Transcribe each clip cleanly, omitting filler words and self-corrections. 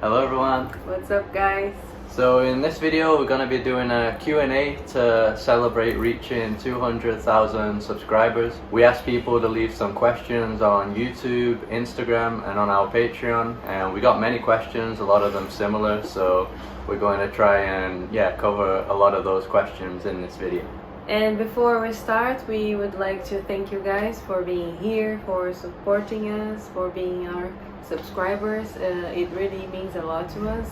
Hello everyone. What's up, guys? So in this video we're going to be doing a Q&A to celebrate reaching 200,000 subscribers. We asked people to leave some questions on YouTube, Instagram and on our Patreon, and we got many questions, a lot of them similar, so we're going to try and cover a lot of those questions in this video. And before we start, we would like to thank you guys for being here, for supporting us, for being our subscribers. It really means a lot to us.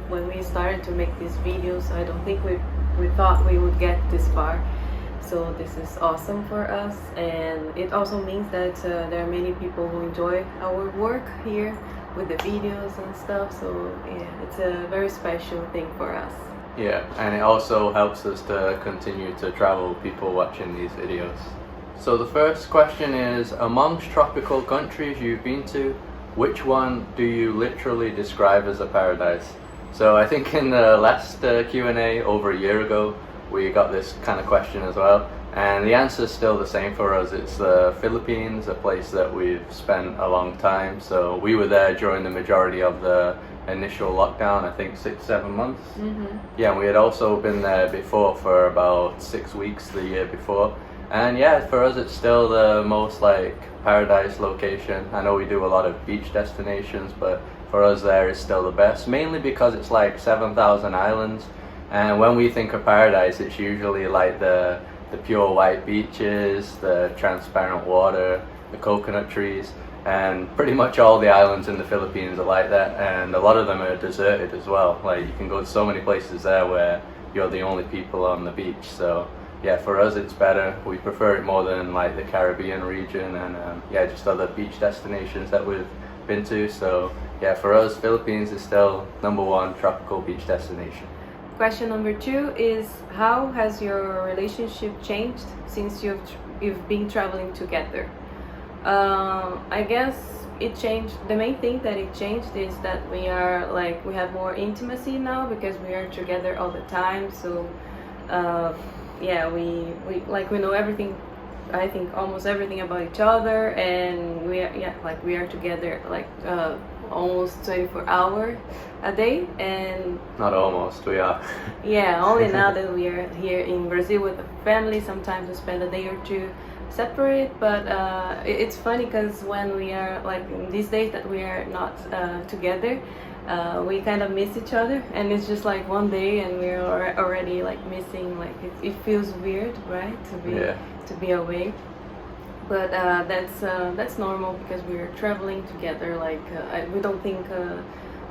When we started to make these videos, I don't think we thought we would get this far. So this is awesome for us, and it also means that there are many people who enjoy our work here with the videos and stuff. So yeah, it's a very special thing for us. Yeah, and it also helps us to continue to travel, people watching these videos. So the first question is, amongst tropical countries you've been to, which one do you literally describe as a paradise? So I think in the last Q&A over a year ago, we got this kind of question as well. And the answer is still the same for us. It's the Philippines, a place that we've spent a long time. So we were there during the majority of the initial lockdown, I think 6-7 months. Yeah, and we had also been there before for about 6 weeks the year before. And yeah, for us it's still the most like paradise location. I know we do a lot of beach destinations, but for us there is still the best, mainly because it's like 7,000 islands. And when we think of paradise, it's usually like the pure white beaches, the transparent water, the coconut trees. And pretty much all the islands in the Philippines are like that, and a lot of them are deserted as well. Like you can go to so many places there where you're the only people on the beach. So yeah, for us it's better. We prefer it more than like the Caribbean region and just other beach destinations that we've been to. So yeah, for us Philippines is still #1 tropical beach destination. Question number 2 is, how has your relationship changed since you've been traveling together? I guess it changed. The main thing that it changed is that we have more intimacy now because we are together all the time. So we know everything. I think almost everything about each other, and we are together almost 24 hours a day. And not almost, we are. Yeah, only now that we are here in Brazil with the family, sometimes we spend a day or two separate. But it's funny because when we are like in these days that we are not together, we kind of miss each other, and it's just like one day and we're already like missing. Like it feels weird, right, to be away. But that's normal because we're traveling together. We don't think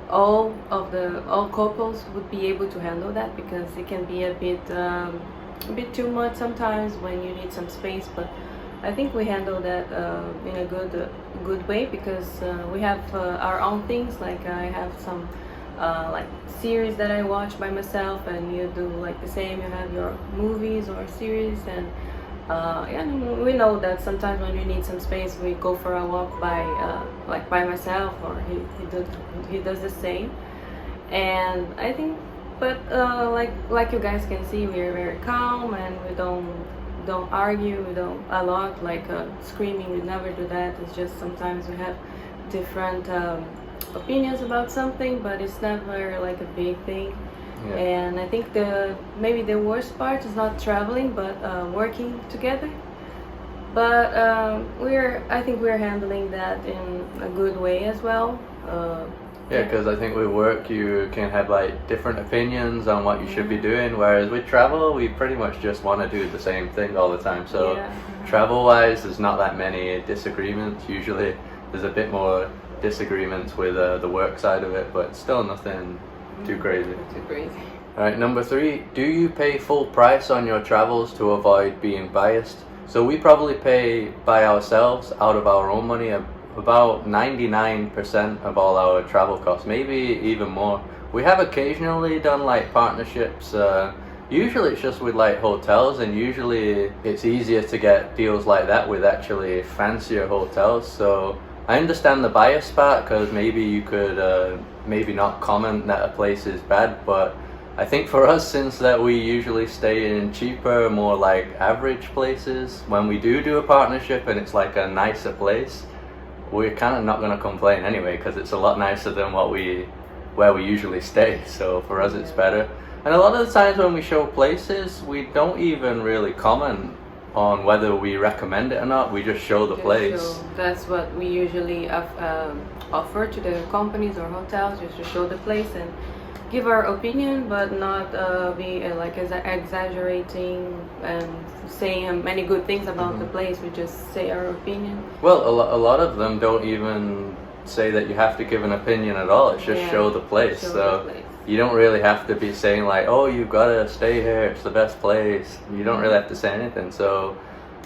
all couples would be able to handle that, because it can be a bit too much sometimes when you need some space. But I think we handle that in a good way, because we have our own things. Like I have some series that I watch by myself, and you do like the same. You have your movies or series, and we know that sometimes when we need some space, we go for a walk by myself, or he does the same. And I think, but like you guys can see, we are very calm, and we don't argue. We don't a lot screaming. We never do that. It's just sometimes we have different opinions about something, but it's never like a big thing. Yeah. And I think maybe the worst part is not traveling, but working together. But I think we're handling that in a good way as well. Yeah, because I think with work you can have like different opinions on what you should be doing, whereas with travel we pretty much just want to do the same thing all the time. So travel wise there's not that many disagreements. Usually there's a bit more disagreements with the work side of it, but still nothing too crazy. Alright, number 3, do you pay full price on your travels to avoid being biased? So we probably pay by ourselves out of our own money about 99% of all our travel costs, maybe even more. We have occasionally done like partnerships. Usually it's just with like hotels, and usually it's easier to get deals like that with actually fancier hotels. So I understand the bias part, because maybe you could maybe not comment that a place is bad, but I think for us, since that we usually stay in cheaper, more like average places, when we do a partnership and it's like a nicer place, we're kind of not going to complain anyway, because it's a lot nicer than where we usually stay. So for us, it's better. And a lot of the times when we show places, we don't even really comment on whether we recommend it or not. We just show the place. So that's what we usually offer to the companies or hotels, just to show the place and give our opinion, but not be like exaggerating and saying many good things about the place. We just say our opinion. Well, a lot of them don't even say that you have to give an opinion at all. It's just show the place. You don't really have to be saying like, oh, you've got to stay here, it's the best place. You don't really have to say anything. So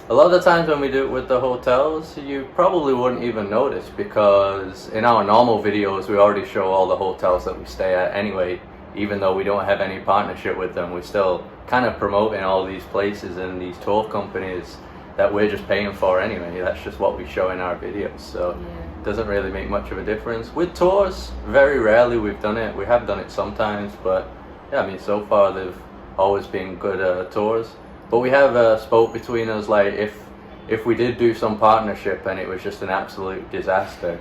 a lot of the times when we do it with the hotels, you probably wouldn't even notice, because in our normal videos we already show all the hotels that we stay at anyway. Even though we don't have any partnership with them, we're still kind of promoting all these places and these tour companies that we're just paying for anyway. That's just what we show in our videos, so it doesn't really make much of a difference. With tours, very rarely we've done it. We have done it sometimes, but yeah, I mean, so far they've always been good tours. But we have spoke between us, like if we did do some partnership and it was just an absolute disaster,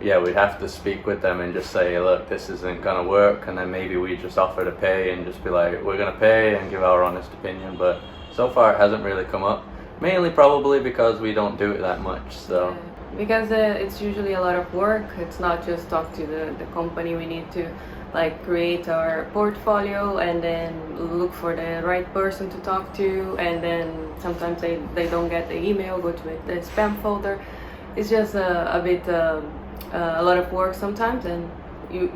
yeah, we'd have to speak with them and just say, look, this isn't gonna work, and then maybe we just offer to pay and just be like, we're gonna pay and give our honest opinion. But so far it hasn't really come up, mainly probably because we don't do it that much. So because it's usually a lot of work. It's not just talk to the company. We need to like create our portfolio and then look for the right person to talk to, and then sometimes they don't get the email, go to the spam folder. It's just a bit a lot of work sometimes, and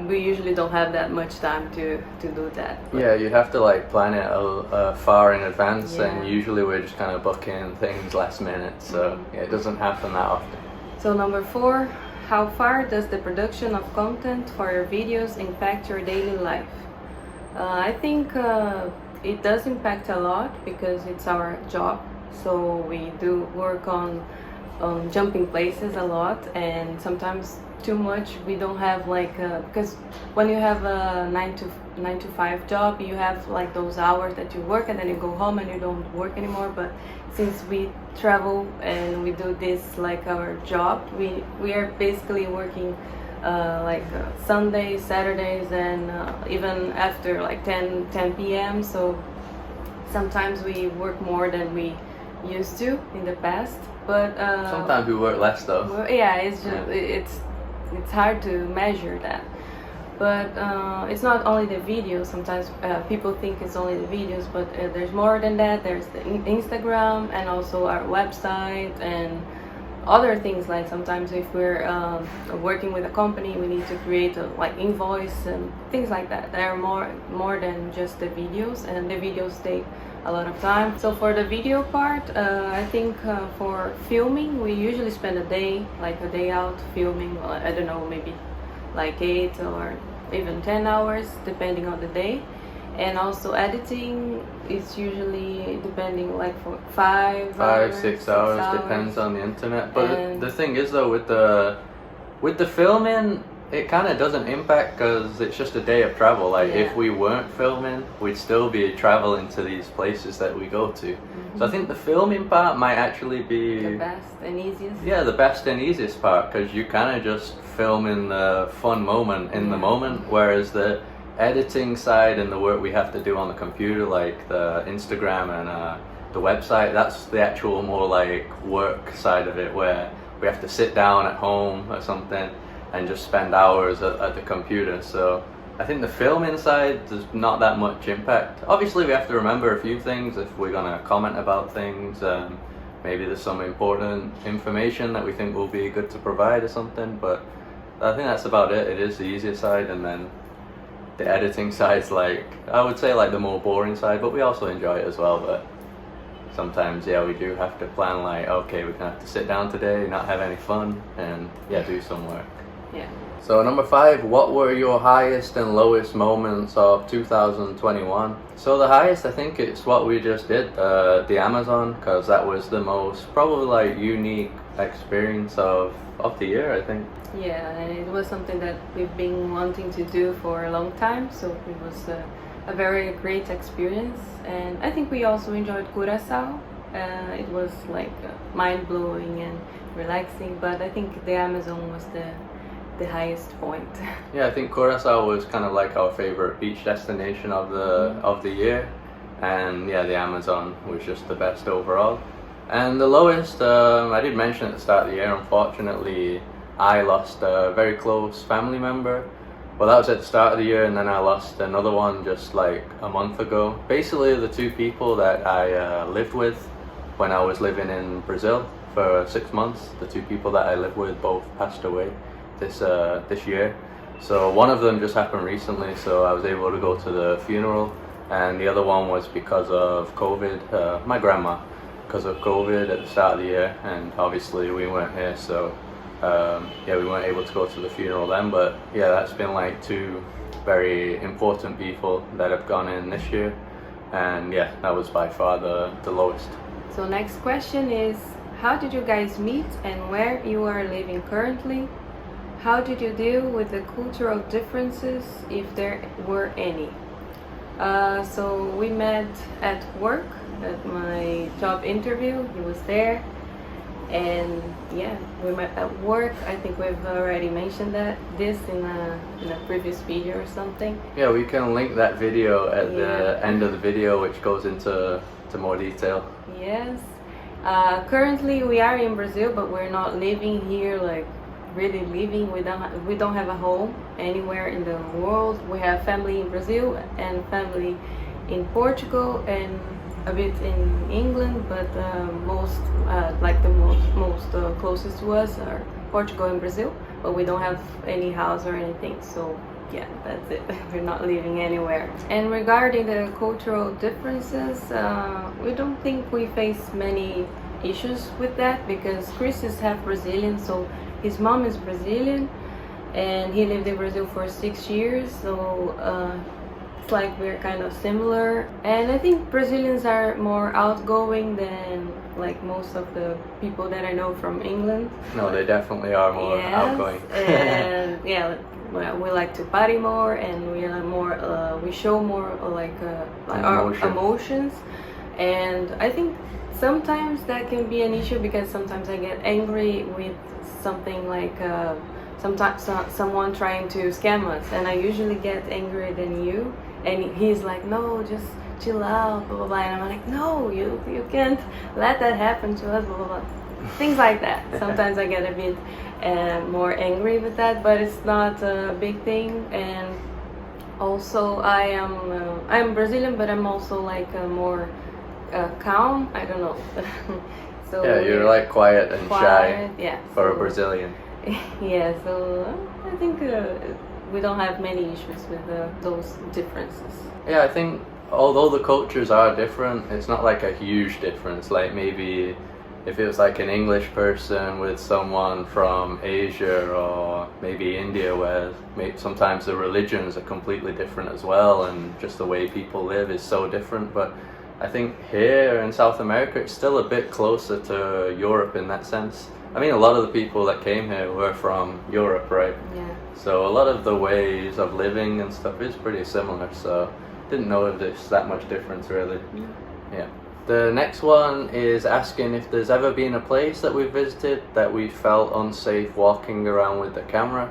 we usually don't have that much time to do that. Yeah, you'd have to like plan it far in advance, and usually we're just kind of booking things last minute, so it doesn't happen that often. So number 4, how far does the production of content for your videos impact your daily life? I think it does impact a lot, because it's our job. So we do work on jumping places a lot, and sometimes too much. We don't have like because when you have a 9 to 5 job, you have like those hours that you work and then you go home and you don't work anymore. But since we travel and we do this like our job, we are basically working Sundays, Saturdays, and even after like 10 p.m. So sometimes we work more than we used to in the past. But sometimes we work less though. Well, yeah, it's just it's hard to measure that. But it's not only the videos. Sometimes people think it's only the videos, but there's more than that. There's the Instagram and also our website and other things. Like sometimes if we're working with a company, we need to create a like invoice and things like that. There are more than just the videos, and the videos take a lot of time. So for the video part, I think for filming, we usually spend a day out filming. I don't know, maybe like 8 or even 10 hours depending on the day. And also editing is usually depending like for 5 hours, 6 hours, depends on the internet. But the thing is though, with the filming, it kind of doesn't impact, because it's just a day of travel. Like if we weren't filming, we'd still be traveling to these places that we go to. So I think the filming part might actually be the best and easiest. Yeah, the best and easiest part, because you kind of just film in the fun moment in the moment, whereas the editing side and the work we have to do on the computer, like the Instagram and the website, that's the actual more like work side of it, where we have to sit down at home or something and just spend hours at the computer. So I think the filming side, there's not that much impact. Obviously we have to remember a few things if we're gonna comment about things. Maybe there's some important information that we think will be good to provide or something, but I think that's about it. It is the easier side, and then the editing side's like, I would say like the more boring side, but we also enjoy it as well. But sometimes, yeah, we do have to plan like, okay, we're gonna have to sit down today, not have any fun, and do some work. Yeah. So number 5, what were your highest and lowest moments of 2021? So the highest, I think it's what we just did, the Amazon, because that was the most probably like unique experience of the year, I think. Yeah, and it was something that we've been wanting to do for a long time, so it was a very great experience. And I think we also enjoyed Curaçao, It was like mind-blowing and relaxing, but I think the Amazon was the highest point. Yeah, I think Curacao was kind of like our favorite beach destination of the year, and yeah, the Amazon was just the best overall. And the lowest, I did mention at the start of the year, unfortunately, I lost a very close family member. Well, that was at the start of the year, and then I lost another one just like a month ago. Basically, the two people that I lived with when I was living in Brazil for 6 months, the two people that I lived with both passed away this year. So one of them just happened recently, so I was able to go to the funeral, and the other one was because of COVID. My grandma, because of COVID at the start of the year, and obviously we weren't here, so yeah, we weren't able to go to the funeral then. But yeah, that's been like two very important people that have gone in this year, and yeah, that was by far the lowest. So next question is, how did you guys meet and where you are living currently? How did you deal with the cultural differences, if there were any? So we met at work, at my job interview. He was there, and yeah, we met at work. I think we've already mentioned this in a previous video or something. Yeah, we can link that video at the end of the video, which goes into more detail. Yes. Currently we are in Brazil, but we're not living here, like really living. We don't have a home anywhere in the world. We have family in Brazil and family in Portugal and a bit in England, but most closest to us are Portugal and Brazil, but we don't have any house or anything, so yeah, that's it. We're not living anywhere. And regarding the cultural differences, we don't think we face many issues with that, because Chris is half Brazilian, so his mom is Brazilian, and he lived in Brazil for 6 years, so it's like we're kind of similar. And I think Brazilians are more outgoing than like most of the people that I know from England. No, they definitely are more outgoing. And yeah, we like to party more, and we are more we show more like our emotions. And I think sometimes that can be an issue, because sometimes I get angry with something like sometimes someone trying to scam us, and I usually get angrier than you, and he's like, no, just chill out, blah blah blah, and I'm like, no, you can't let that happen to us, blah blah blah, things like that. Sometimes I get a bit more angry with that, but it's not a big thing. And also I'm Brazilian, but I'm also like more calm, I don't know. So yeah, you're like quiet and shy, yeah, for a Brazilian. Yeah, so I think we don't have many issues with those differences. Yeah, I think although the cultures are different, it's not like a huge difference. Like maybe if it was like an English person with someone from Asia or maybe India, where sometimes the religions are completely different as well, and just the way people live is so different. But I think here in South America, it's still a bit closer to Europe in that sense. I mean, a lot of the people that came here were from Europe, right? Yeah. So a lot of the ways of living and stuff is pretty similar, so didn't know if there's that much difference really. Yeah. The next one is asking if there's ever been a place that we visited that we felt unsafe walking around with the camera.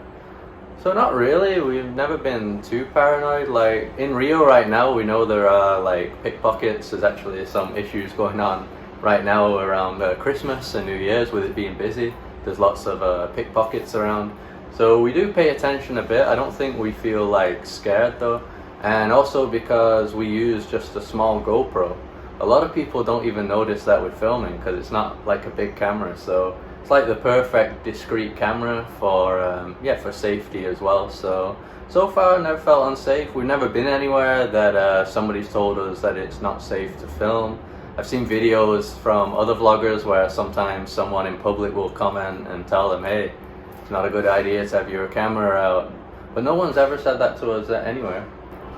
So not really, we've never been too paranoid. Like in Rio right now, we know there are like pickpockets. There's actually some issues going on right now around Christmas and New Year's with it being busy. There's lots of pickpockets around. So we do pay attention a bit. I don't think we feel like scared though. And also because we use just a small GoPro. A lot of people don't even notice that we're filming because it's not like a big camera. So it's like the perfect discreet camera for for safety as well. So far I've never felt unsafe. We've never been anywhere that somebody's told us that it's not safe to film. I've seen videos from other vloggers where sometimes someone in public will comment and tell them, hey, it's not a good idea to have your camera out. But no one's ever said that to us anywhere.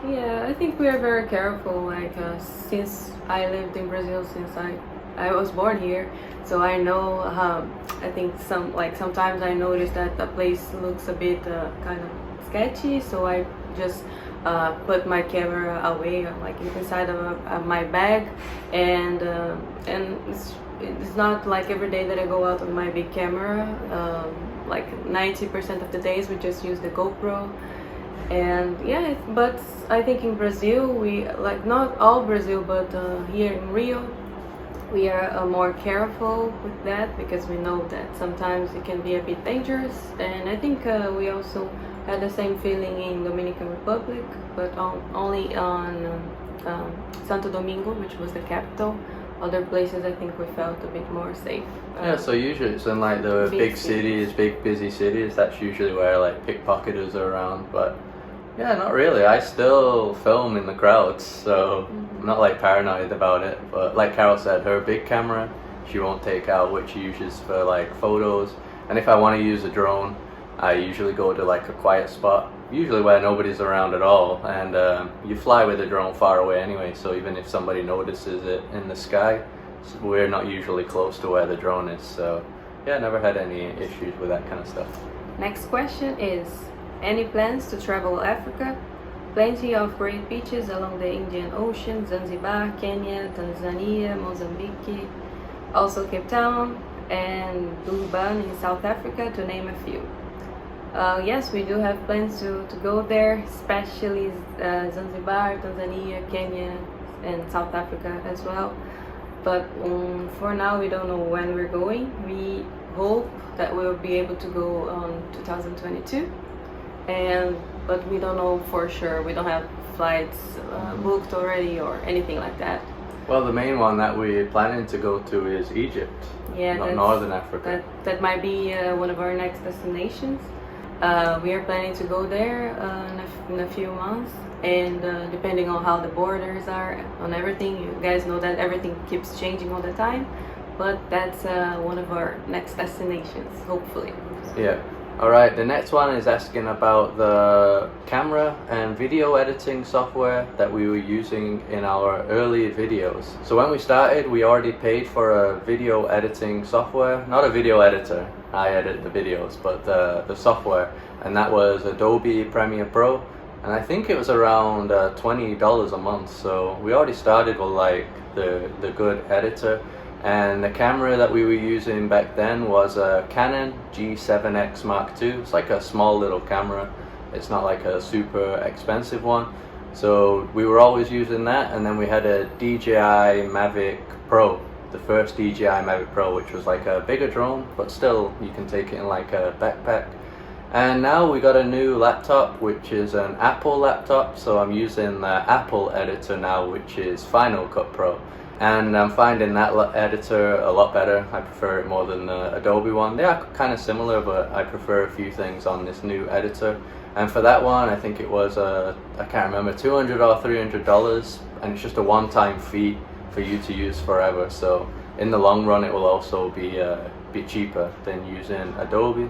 Yeah, I think we are very careful. Like since I lived in Brazil since I was born here, so I know. I think sometimes I notice that the place looks a bit kind of sketchy, so I just put my camera away, like inside of my bag, and it's not like every day that I go out with my big camera. Like 90% of the days we just use the GoPro. And yeah, but I think in Brazil, we, like, not all Brazil, but here in Rio, we are more careful with that, because we know that sometimes it can be a bit dangerous. And I think we also had the same feeling in Dominican Republic, but only on Santo Domingo, which was the capital. Other places I think we felt a bit more safe. Yeah, so usually it's in like the big cities, big busy cities, that's usually where like pickpocketers are around. But yeah, not really. I still film in the crowds, so I'm not like paranoid about it. But like Carol said, her big camera she won't take out, which she uses for like photos. And if I want to use a drone, I usually go to like a quiet spot, usually where nobody's around at all. And you fly with a drone far away anyway, so even if somebody notices it in the sky, we're not usually close to where the drone is. So yeah, never had any issues with that kind of stuff. Next question is, any plans to travel Africa? Plenty of great beaches along the Indian Ocean, Zanzibar, Kenya, Tanzania, Mozambique, also Cape Town and Durban in South Africa, to name a few. Yes, we do have plans to go there, especially Zanzibar, Tanzania, Kenya and South Africa as well. But for now we don't know when we're going. We hope that we'll be able to go on 2022, but we don't know for sure. We don't have flights booked already or anything like that. Well, the main one that we're planning to go to is Egypt, not Northern Africa. That might be one of our next destinations. We are planning to go there in a few months, and depending on how the borders are on everything, you guys know that everything keeps changing all the time, but that's one of our next destinations, hopefully. Yeah. Alright, the next one is asking about the camera and video editing software that we were using in our early videos. So when we started, we already paid for a video editing software, not a video editor, I edit the videos, but the software, and that was Adobe Premiere Pro, and I think it was around $20 a month. So we already started with like the good editor. And the camera that we were using back then was a Canon G7X Mark II. It's like a small little camera. It's not like a super expensive one. So we were always using that. And then we had a DJI Mavic Pro, the first DJI Mavic Pro, which was like a bigger drone, but still you can take it in like a backpack. And now we got a new laptop, which is an Apple laptop. So I'm using the Apple editor now, which is Final Cut Pro. And I'm finding that editor a lot better. I prefer it more than the Adobe one. They are kind of similar, but I prefer a few things on this new editor. And for that one, I think it was, I can't remember, $200 or $300, and it's just a one-time fee for you to use forever. So in the long run, it will also be cheaper than using Adobe.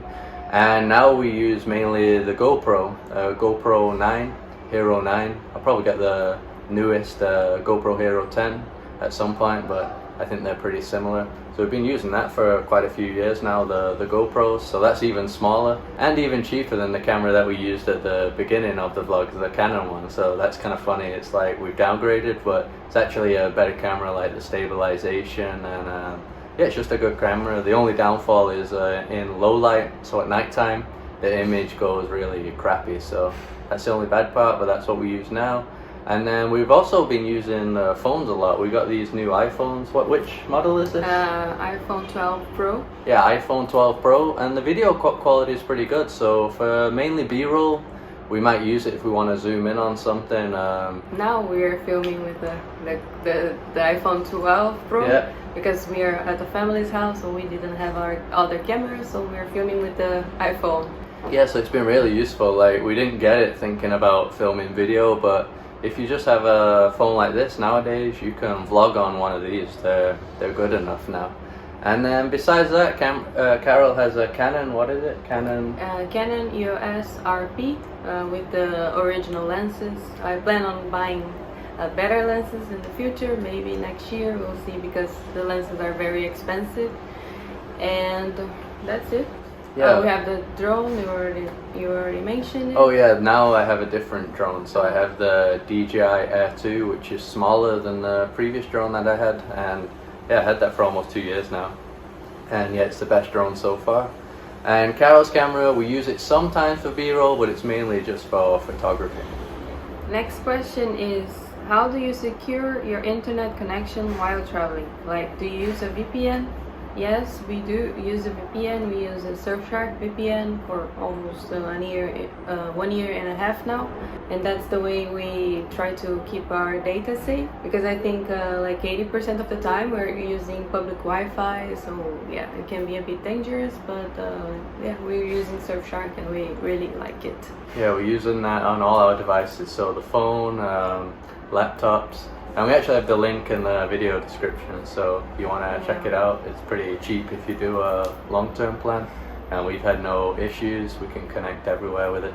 And now we use mainly the GoPro, GoPro 9, Hero 9. I'll probably get the newest GoPro Hero 10 at some point, but I think they're pretty similar. So we've been using that for quite a few years now, the GoPros. So that's even smaller and even cheaper than the camera that we used at the beginning of the vlog, the Canon one. So that's kind of funny. It's like we've downgraded, but it's actually a better camera, like the stabilization, and yeah, it's just a good camera. The only downfall is in low light, so at nighttime the image goes really crappy. So that's the only bad part, but that's what we use now. And then we've also been using phones a lot. We got these new iPhones. Which model is this? iPhone 12 Pro. Yeah, iPhone 12 Pro, and the video quality is pretty good. So for mainly B-roll, we might use it if we want to zoom in on something. Now we're filming with the iPhone 12 Pro, yeah, because we are at the family's house, so we didn't have our other cameras, so we're filming with the iPhone. Yeah, so it's been really useful. Like, we didn't get it thinking about filming video, but if you just have a phone like this nowadays, you can vlog on one of these. They're good enough now. And then besides that, Carol has a Canon. What is it? Canon EOS RP with the original lenses. I plan on buying better lenses in the future. Maybe next year, we'll see, because the lenses are very expensive. And that's it. Yeah. We have the drone. You already mentioned it. Oh yeah, now I have a different drone. So I have the DJI Air 2, which is smaller than the previous drone that I had, and yeah, I had that for almost 2 years now. And yeah, it's the best drone so far. And Carol's camera, we use it sometimes for B-roll, but it's mainly just for photography. Next question is, how do you secure your internet connection while traveling? Like, do you use a VPN? Yes, we do use a VPN. We use a Surfshark VPN for almost 1 year, 1 year and a half now, and that's the way we try to keep our data safe. Because I think like 80% of the time we're using public Wi-Fi, so yeah, it can be a bit dangerous. But yeah, we're using Surfshark and we really like it. Yeah, we're using that on all our devices, so the phone, laptops. And we actually have the link in the video description, so if you want to check it out, it's pretty cheap if you do a long-term plan. And we've had no issues, we can connect everywhere with it.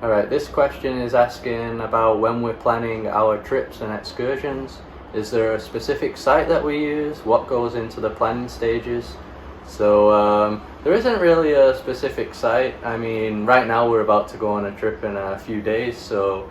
Alright, this question is asking about when we're planning our trips and excursions. Is there a specific site that we use? What goes into the planning stages? So there isn't really a specific site. I mean, right now we're about to go on a trip in a few days, so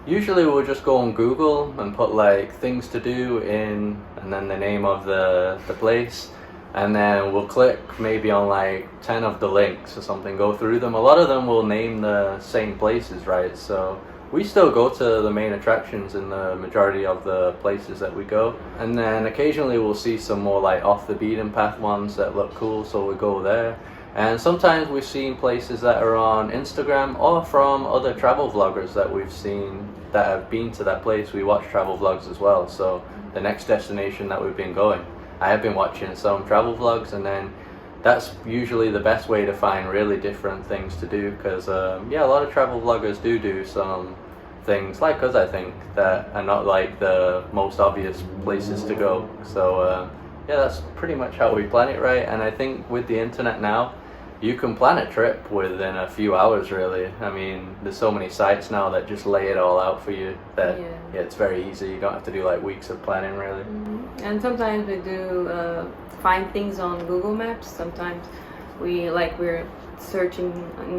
usually we'll just go on Google and put like things to do in, and then the name of the place, and then we'll click maybe on like 10 of the links or something, go through them. A lot of them will name the same places, right? So we still go to the main attractions in the majority of the places that we go, and then occasionally we'll see some more like off the beaten path ones that look cool, so we go there. And sometimes we've seen places that are on Instagram or from other travel vloggers that we've seen that have been to that place. We watch travel vlogs as well, so the next destination that we've been going, I have been watching some travel vlogs, and then that's usually the best way to find really different things to do, because yeah, a lot of travel vloggers do some things like us, I think, that are not like the most obvious places to go. So yeah, that's pretty much how we plan it, right? And I think with the internet now, you can plan a trip within a few hours, really. I mean, there's so many sites now that just lay it all out for you that yeah, it's very easy. You don't have to do like weeks of planning, really. And sometimes we do find things on Google Maps. Sometimes we're searching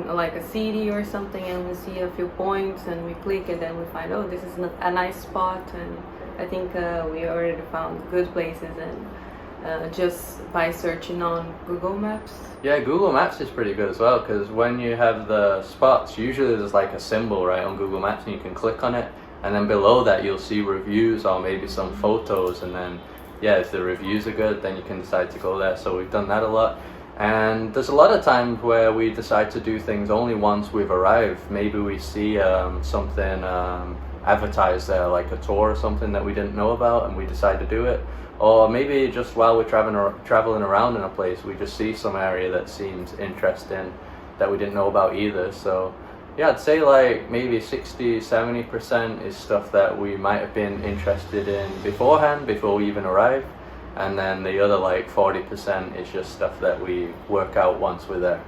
like a city or something, and we see a few points and we click, and then we find, oh, this is a nice spot. And I think we already found good places, and just by searching on Google Maps. Yeah, Google Maps is pretty good as well, because when you have the spots, usually there's like a symbol right on Google Maps, and you can click on it, and then below that you'll see reviews or maybe some photos, and then yeah, if the reviews are good, then you can decide to go there. So we've done that a lot. And there's a lot of times where we decide to do things only once we've arrived. Maybe we see something advertised there, like a tour or something that we didn't know about, and we decide to do it. Or maybe just while we're traveling around in a place, we just see some area that seems interesting that we didn't know about either. So yeah, I'd say like maybe 60-70% is stuff that we might have been interested in beforehand, before we even arrived. And then the other like 40% is just stuff that we work out once we're there.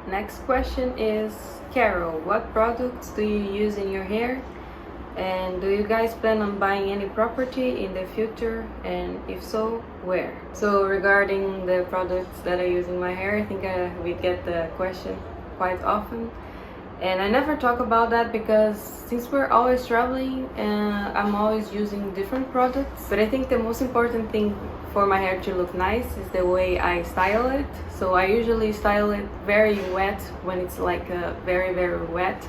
Next question is, Carol, what products do you use in your hair? And do you guys plan on buying any property in the future? And if so, where? So regarding the products that I use in my hair, I think we get the question quite often. And I never talk about that because since we're always traveling, I'm always using different products. But I think the most important thing for my hair to look nice is the way I style it. So I usually style it very wet, when it's like very, very wet.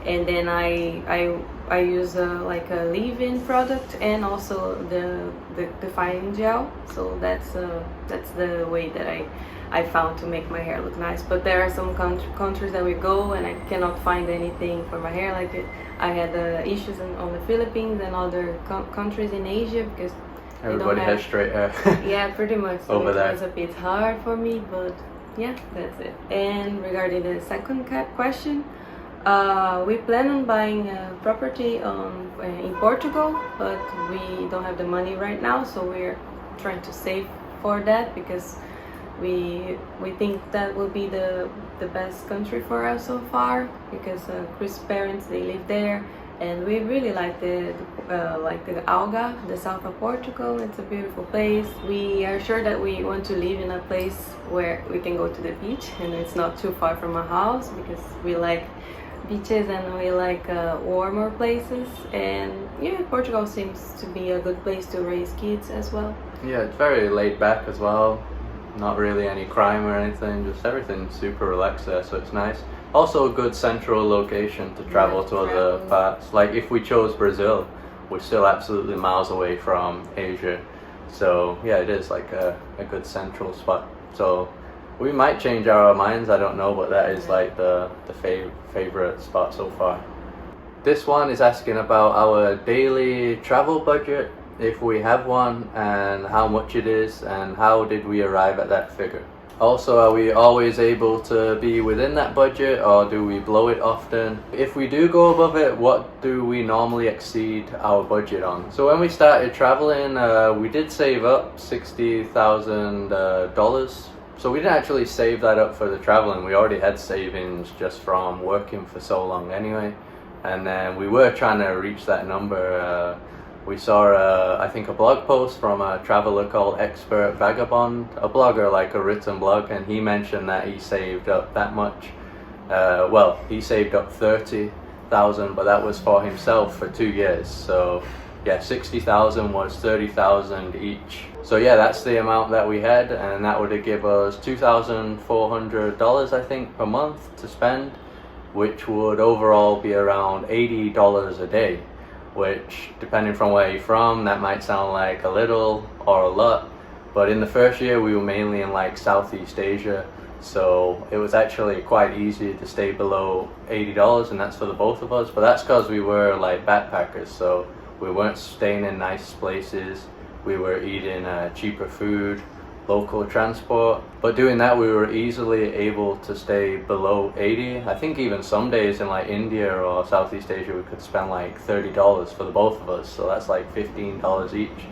And then I use like a leave-in product, and also the defining gel. So that's the way that I found to make my hair look nice. But there are some countries that we go and I cannot find anything for my hair like it. I had issues on the Philippines and other countries in Asia because everybody has straight hair. Yeah, pretty much. So over there. It was a bit hard for me, but yeah, that's it. And regarding the second question, we plan on buying a property in Portugal, but we don't have the money right now, so we're trying to save for that because we think that will be the best country for us so far, because Chris' parents, they live there, And we really like the Algarve, the south of Portugal. It's a beautiful place. We are sure that we want to live in a place where we can go to the beach and it's not too far from our house, because we like beaches and we like warmer places. And yeah, Portugal seems to be a good place to raise kids as well. Yeah, it's very laid back as well. Not really any crime or anything, just everything's super relaxed there, so it's nice. Also a good central location to travel to other parts. Like if we chose Brazil, we're still absolutely miles away from Asia. So yeah, it is like a good central spot. So we might change our minds, I don't know, but that is like the favorite spot so far. This one is asking about our daily travel budget, if we have one, and how much it is, and how did we arrive at that figure. Also, are we always able to be within that budget, or do we blow it often? If we do go above it, what do we normally exceed our budget on? So when we started traveling, we did save up $60,000. So we didn't actually save that up for the traveling. We already had savings just from working for so long anyway. And then we were trying to reach that number. We saw, I think, a blog post from a traveler called Expert Vagabond, a blogger, like a written blog, and he mentioned that he saved up that much. Well, he saved up 30,000, but that was for himself for 2 years. So yeah, 60,000 was 30,000 each. So yeah, that's the amount that we had, and that would give us $2,400, I think, per month to spend, which would overall be around $80 a day. Which, depending from where you're from, that might sound like a little or a lot, but in the first year we were mainly in like Southeast Asia, so it was actually quite easy to stay below $80, and that's for the both of us. But that's because we were like backpackers, so we weren't staying in nice places, we were eating cheaper food, local transport, but doing that we were easily able to stay below 80. I think even some days in like India or Southeast Asia we could spend like $30 for the both of us, so that's like $15 each.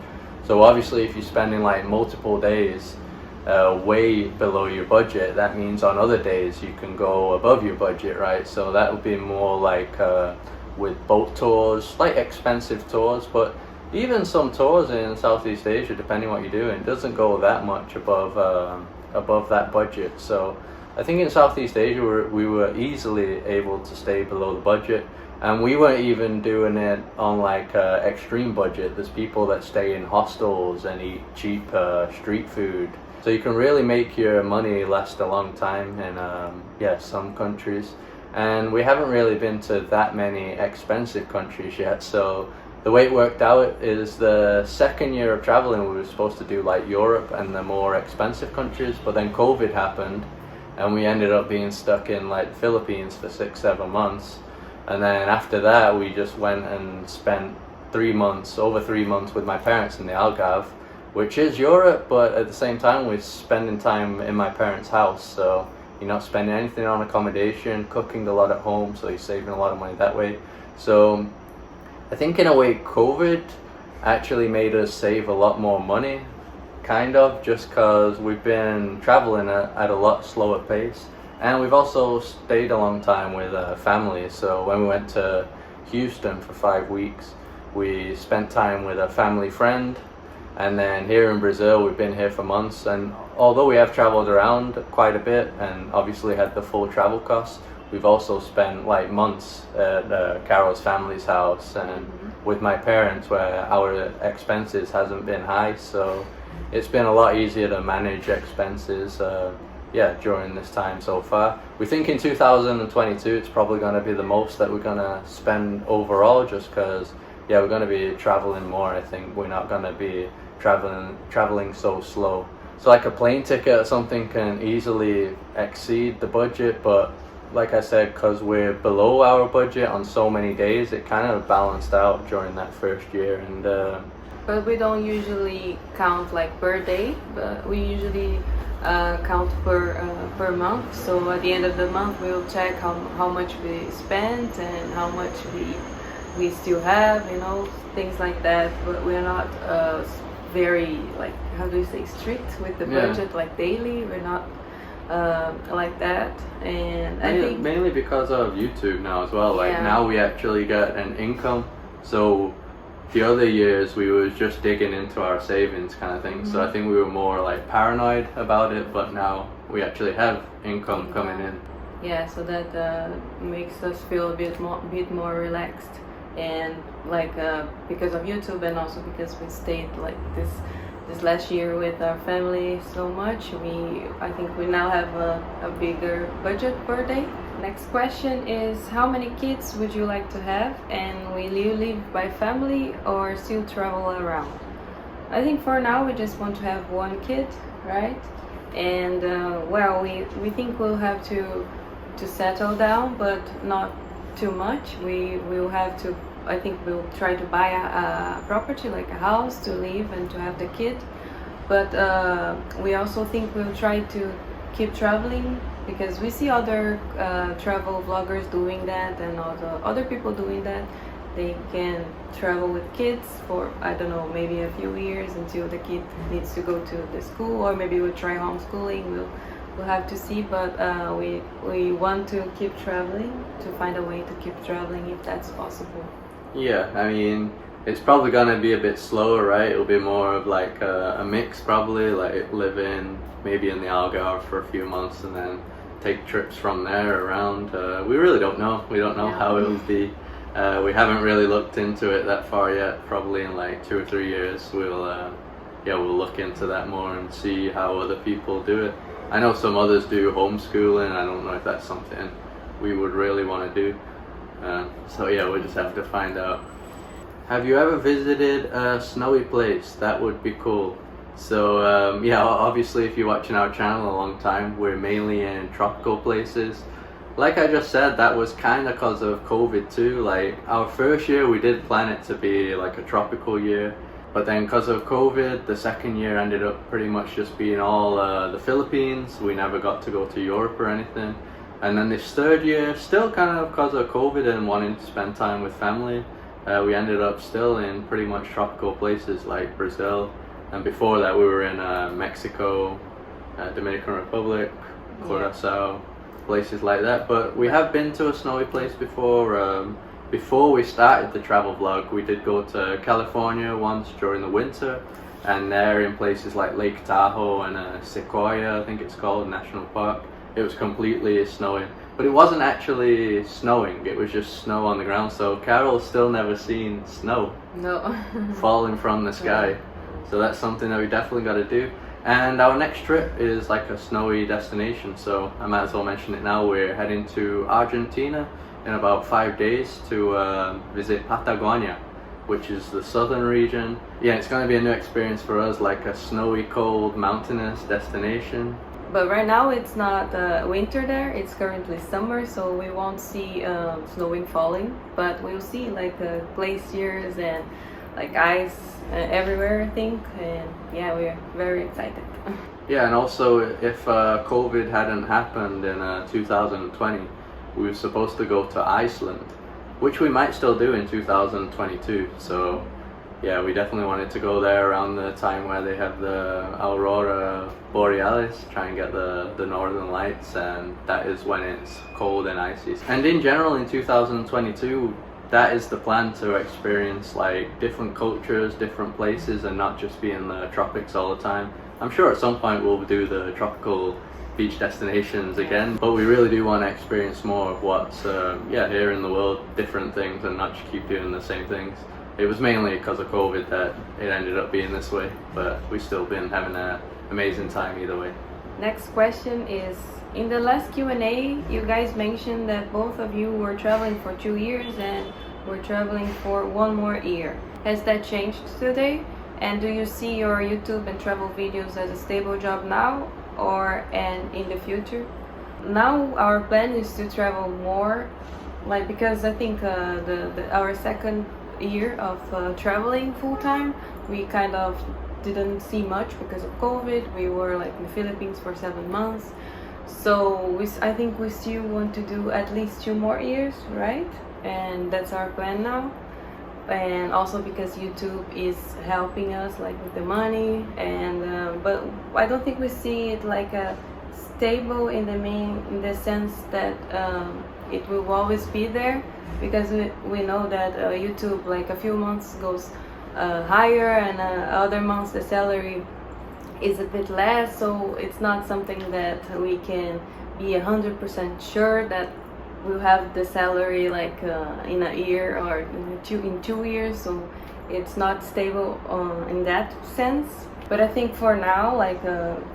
So obviously if you're spending like multiple days way below your budget, that means on other days you can go above your budget, right? So that would be more like with boat tours, like expensive tours, but even some tours in Southeast Asia, depending what you're doing, doesn't go that much above that budget. So I think in Southeast Asia we were easily able to stay below the budget, and we weren't even doing it on like extreme budget. There's people that stay in hostels and eat cheap street food. So you can really make your money last a long time in some countries. And we haven't really been to that many expensive countries yet, so the way it worked out is the second year of traveling we were supposed to do like Europe and the more expensive countries, but then COVID happened and we ended up being stuck in like the Philippines for 6-7 months. And then after that we just went and spent over 3 months with my parents in the Algarve, which is Europe, but at the same time we're spending time in my parents' house, so you're not spending anything on accommodation, cooking a lot at home, so you're saving a lot of money that way. So I think in a way COVID actually made us save a lot more money, kind of, just because we've been traveling at a lot slower pace, and we've also stayed a long time with family. So when we went to Houston for 5 weeks, we spent time with a family friend, and then here in Brazil we've been here for months, and although we have traveled around quite a bit and obviously had the full travel costs, we've also spent like months at Carol's family's house and with my parents, where our expenses hasn't been high, so it's been a lot easier to manage expenses during this time so far. We think in 2022 it's probably going to be the most that we're going to spend overall, just because we're going to be traveling more. I think we're not going to be traveling so slow. So like a plane ticket or something can easily exceed the budget, but like I said, because we're below our budget on so many days, it kind of balanced out during that first year. And but we don't usually count like per day, but we usually count per month. So at the end of the month we'll check how much we spent and how much we still have, things like that. But we're not very, like, how do you say, strict with the budget, like daily. We're not like that. And I Mainly, think mainly because of YouTube now as well. Like Yeah. now we actually get an income. So the other years we was just digging into our savings kind of thing. So I think we were more like paranoid about it, but now we actually have income coming in. yeah, so that makes us feel a bit more relaxed, and like because of YouTube, and also because we stayed like this last year with our family so much, I think we now have a bigger budget per day. Next question is, how many kids would you like to have, and will you live by family or still travel around? I think for now we just want to have one kid, right? And well, we think we'll have to settle down, but not too much. We will have to. I think we'll try to buy a property, like a house, to live and to have the kid. But we also think we'll try to keep traveling, because we see other travel vloggers doing that, and other people doing that. They can travel with kids for, I don't know, maybe a few years until the kid needs to go to the school, or maybe we'll try homeschooling. We'll have to see, but we want to keep traveling, to find a way to keep traveling if that's possible. Yeah, I mean, it's probably gonna be a bit slower, right? It'll be more of like a mix, probably, like living maybe in the Algarve for a few months and then take trips from there around. We really don't know. We don't know how it will be. We haven't really looked into it that far yet. Probably in like 2 or 3 years, we'll look into that more and see how other people do it. I know some others do homeschooling. I don't know if that's something we would really want to do. So yeah, we'll just have to find out. Have you ever visited a snowy place? That would be cool. So yeah, obviously if you're watching our channel a long time, we're mainly in tropical places. Like I just said, that was kind of because of COVID too. Like our first year we did plan it to be like a tropical year, but then because of COVID, the second year ended up pretty much just being all the Philippines. We never got to go to Europe or anything. And then this third year, still kind of because of COVID and wanting to spend time with family, we ended up still in pretty much tropical places like Brazil. And before that we were in Mexico, Dominican Republic, Curacao, places like that. But we have been to a snowy place before. Before we started the travel vlog, we did go to California once during the winter, and there in places like Lake Tahoe and Sequoia, I think it's called, National Park, it was completely snowing. But it wasn't actually snowing, it was just snow on the ground. So Carol's still never seen snow No. falling from the sky. So that's something that we definitely got to do. And our next trip is like a snowy destination, so I might as well mention it now. We're heading to Argentina in about 5 days to visit Patagonia, which is the southern region. Yeah, it's going to be a new experience for us, like a snowy, cold, mountainous destination. But right now it's not winter there, it's currently summer, so we won't see snowing falling, but we'll see like glaciers and like ice everywhere, I think, and yeah, we're very excited. Yeah, and also if COVID hadn't happened in 2020, we were supposed to go to Iceland, which we might still do in 2022. So yeah, we definitely wanted to go there around the time where they have the Aurora Borealis, try and get the northern lights, and that is when it's cold and icy. And in general in 2022, that is the plan, to experience like different cultures, different places, and not just be in the tropics all the time. I'm sure at some point we'll do the tropical beach destinations again, but we really do want to experience more of what's here in the world, different things, and not just keep doing the same things. It was mainly because of COVID that it ended up being this way, but we've still been having an amazing time either way. Next question is, in the last Q&A, you guys mentioned that both of you were traveling for 2 years and were traveling for 1 more year. Has that changed today? And do you see your YouTube and travel videos as a stable job now and in the future? Now our plan is to travel more, like, because I think our second year of traveling full time, we kind of didn't see much because of COVID. We were like in the Philippines for 7 months, so I think we still want to do at least 2 more years, right? And that's our plan now. And also because YouTube is helping us like with the money, and but I don't think we see it like a stable in the sense that it will always be there, because we know that YouTube, like a few months goes higher, and other months the salary is a bit less, so it's not something that we can be 100% sure that we'll have the salary like in a year or in 2 years. So it's not stable in that sense. But I think for now, like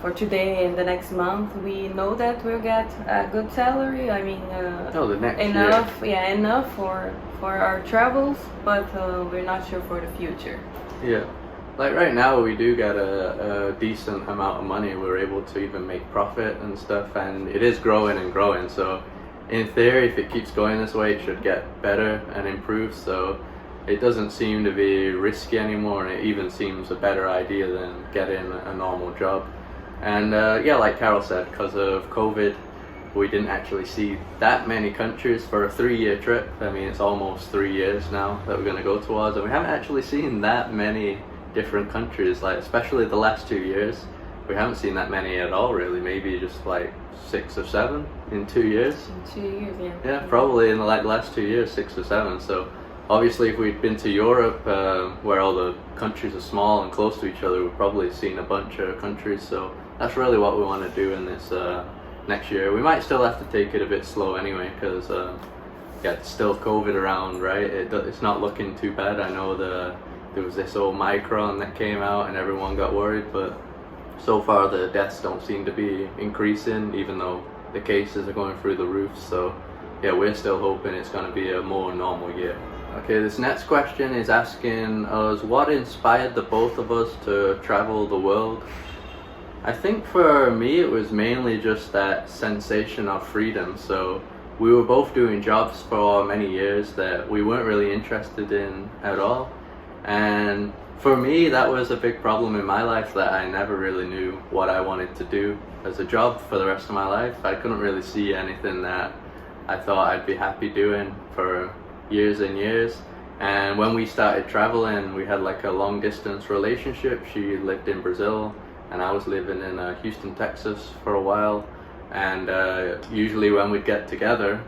for today and the next month, we know that we'll get a good salary. I mean, the next enough, year. yeah, enough for our travels, but we're not sure for the future. Yeah, like right now we do get a decent amount of money. We're able to even make profit and stuff, and it is growing and growing. So in theory, if it keeps going this way, it should get better and improve. So it doesn't seem to be risky anymore, and it even seems a better idea than getting a normal job. And yeah, like Carol said, because of COVID, we didn't actually see that many countries for a 3-year trip. I mean, it's almost 3 years now that we're going to go towards, and we haven't actually seen that many different countries, like especially the last 2 years. We haven't seen that many at all, really. Maybe just like 6 or 7 in 2 years. In 2 years, yeah. Yeah, probably in the last 2 years, 6 or 7. So obviously, if we'd been to Europe, where all the countries are small and close to each other, we've probably seen a bunch of countries. So that's really what we want to do in this next year. We might still have to take it a bit slow anyway, because yeah, it's still COVID around, right? It's not looking too bad. I know there was this Omicron that came out and everyone got worried, but so far the deaths don't seem to be increasing, even though the cases are going through the roof. So yeah, we're still hoping it's going to be a more normal year. Okay, this next question is asking us what inspired the both of us to travel the world. I think for me it was mainly just that sensation of freedom. So we were both doing jobs for many years that we weren't really interested in at all, and for me that was a big problem in my life, that I never really knew what I wanted to do as a job for the rest of my life. I couldn't really see anything that I thought I'd be happy doing for years and years. And when we started traveling, we had like a long distance relationship. She lived in Brazil and I was living in Houston, Texas for a while, and usually when we'd get together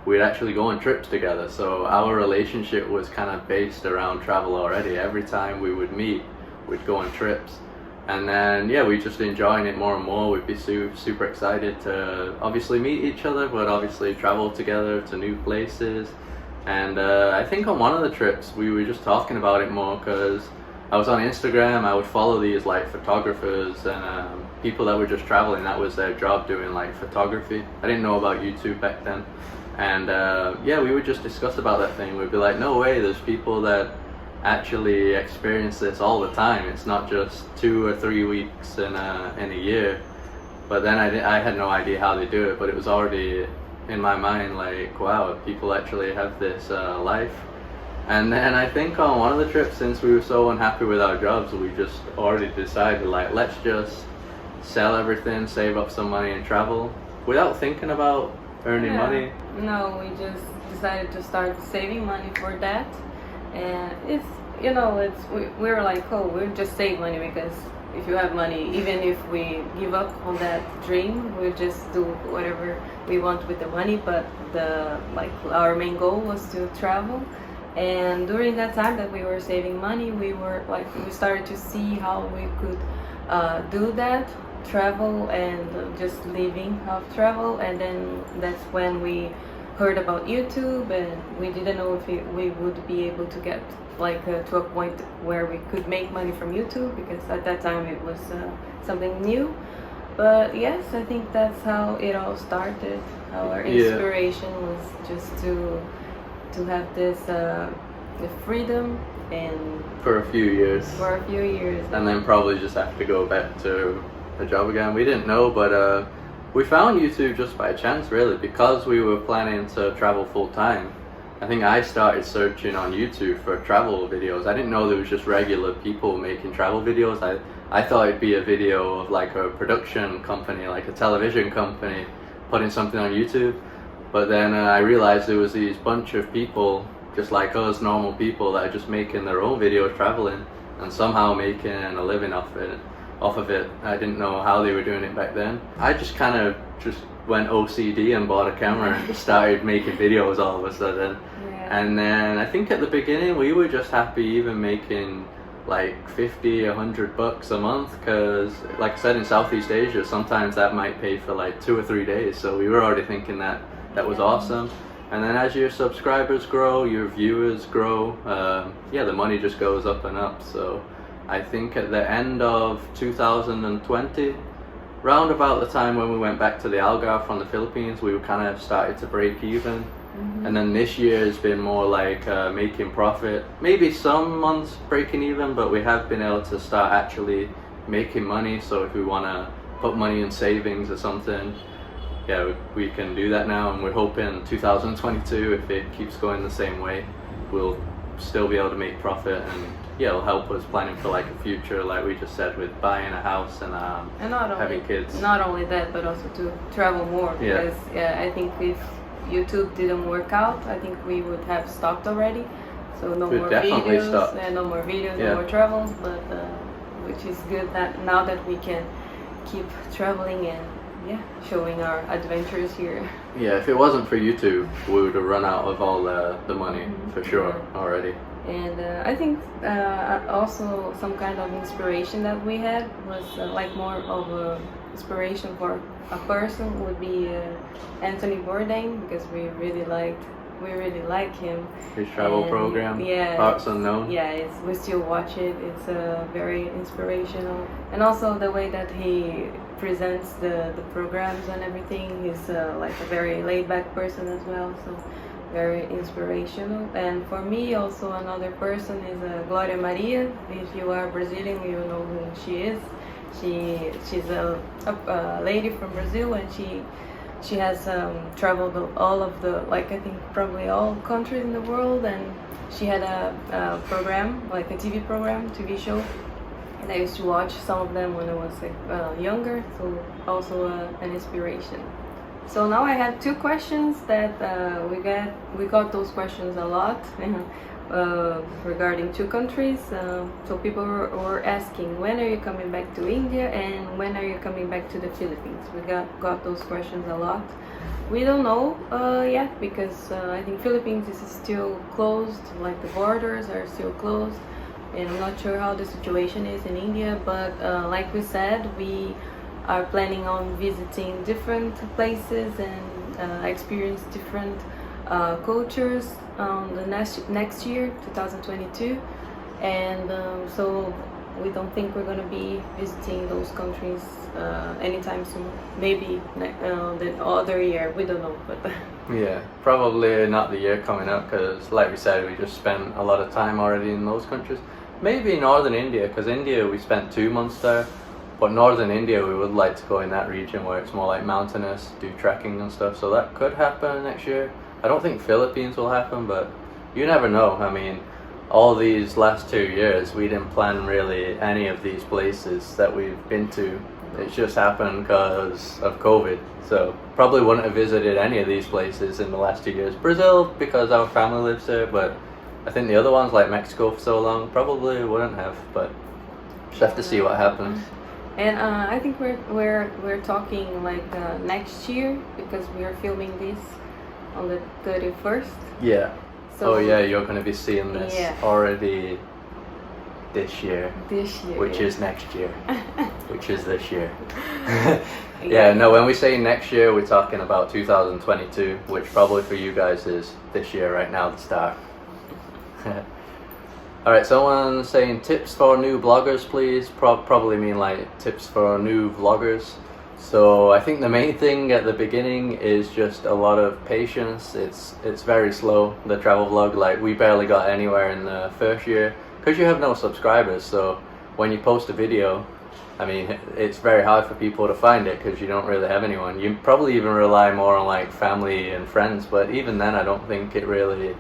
we'd actually go on trips together. So our relationship was kind of based around travel already. Every time we would meet, we'd go on trips, and then yeah, we just enjoying it more and more. We'd be super excited to obviously meet each other, but obviously travel together to new places. And I think on one of the trips we were just talking about it more, because I was on Instagram. I would follow these like photographers and people that were just traveling. That was their job, doing like photography. I didn't know about YouTube back then. And yeah, we would just discuss about that thing. We'd be like, no way, there's people that actually experience this all the time. It's not just 2 or 3 weeks in a year. But then I had no idea how they do it, but it was already in my mind like, wow, people actually have this life. And then I think on one of the trips, since we were so unhappy with our jobs, we just already decided like, let's just sell everything, save up some money and travel without thinking about earning money. No, we just decided to start saving money for that. And it's, you know, we were like, oh, we'll just save money, because if you have money, even if we give up on that dream, we'll just do whatever we want with the money. But our main goal was to travel. And during that time that we were saving money, we started to see how we could do that, travel and just living off travel. And then that's when we heard about YouTube, and we didn't know if we would be able to get to a point where we could make money from YouTube, because at that time it was something new. But yes, I think that's how it all started. Our inspiration was just to have this the freedom, and for a few years. And then probably just have to go back to a job again. We didn't know, but we found YouTube just by chance, really, because we were planning to travel full time. I think I started searching on YouTube for travel videos. I didn't know there was just regular people making travel videos. I thought it'd be a video of like a production company, like a television company, putting something on YouTube. But then I realized there was these bunch of people just like us, normal people, that are just making their own videos traveling and somehow making a living off it. off of it. I didn't know how they were doing it back then. I just kind of just went OCD and bought a camera and started making videos all of a sudden. And then I think at the beginning we were just happy even making like 50, $100 a month, because like I said, in Southeast Asia sometimes that might pay for like 2 or 3 days, so we were already thinking that was awesome. And then as your subscribers grow, your viewers grow, the money just goes up and up. So I think at the end of 2020, round about the time when we went back to the Algarve from the Philippines, we were kind of started to break even. And then this year has been more like making profit. Maybe some months breaking even, but we have been able to start actually making money. So if we want to put money in savings or something, yeah, we can do that now. And we're hoping 2022, if it keeps going the same way, we'll still be able to make profit, and yeah, it'll help us planning for like a future, like we just said, with buying a house and having kids. Not only that, but also to travel more. Because I think if YouTube didn't work out, I think we would have stopped already. So no more videos, no more travels. But which is good that now that we can keep traveling and showing our adventures here. Yeah, if it wasn't for YouTube, we would have run out of all the money for sure already. And I think also some kind of inspiration that we had was like more of a inspiration for a person would be Anthony Bourdain, because we really like him. His travel program, Parts Unknown. Yeah, we still watch it. It's very inspirational, and also the way that he presents the programs and everything. He's like a very laid-back person as well, so very inspirational. And for me, also another person is Gloria Maria. If you are Brazilian, you know who she is. She's a lady from Brazil, and she has traveled all of the, like I think probably all countries in the world, and she had a program, like a TV show, and I used to watch some of them when I was like younger, so also an inspiration. So now I had 2 questions that we got those questions a lot regarding 2 countries. So people were asking, when are you coming back to India, and when are you coming back to the Philippines? We got those questions a lot. We don't know yet, because I think Philippines is still closed, like the borders are still closed, and I'm not sure how the situation is in India, but like we said, we are planning on visiting different places and experience different cultures the next year, 2022, and so we don't think we're going to be visiting those countries anytime soon. Maybe the other year, we don't know, but yeah, probably not the year coming up, because like we said, we just spent a lot of time already in those countries. Maybe northern India, because India we spent 2 months there, but northern India we would like to go in that region where it's more like mountainous, do trekking and stuff, so that could happen next year. I don't think Philippines will happen, but you never know. I mean, all these last 2 years we didn't plan really any of these places that we've been to. It's just happened because of COVID, so probably wouldn't have visited any of these places in the last 2 years. Brazil, because our family lives there, but I think the other ones like Mexico for so long probably wouldn't have, but just have to see what happens. And I think we're talking like next year, because we are filming this on the 31st. Yeah. So, oh yeah, you're going to be seeing this already this year. Which is next year. Which is this year. Yeah, no, when we say next year, we're talking about 2022, which probably for you guys is this year right now, the start. Alright, someone saying tips for new bloggers, please. Probably mean like tips for new vloggers. So I think the main thing at the beginning is just a lot of patience. It's very slow, the travel vlog. Like we barely got anywhere in the first year because you have no subscribers. So when you post a video, I mean, it's very hard for people to find it because you don't really have anyone. You probably even rely more on like family and friends, but even then I don't think it really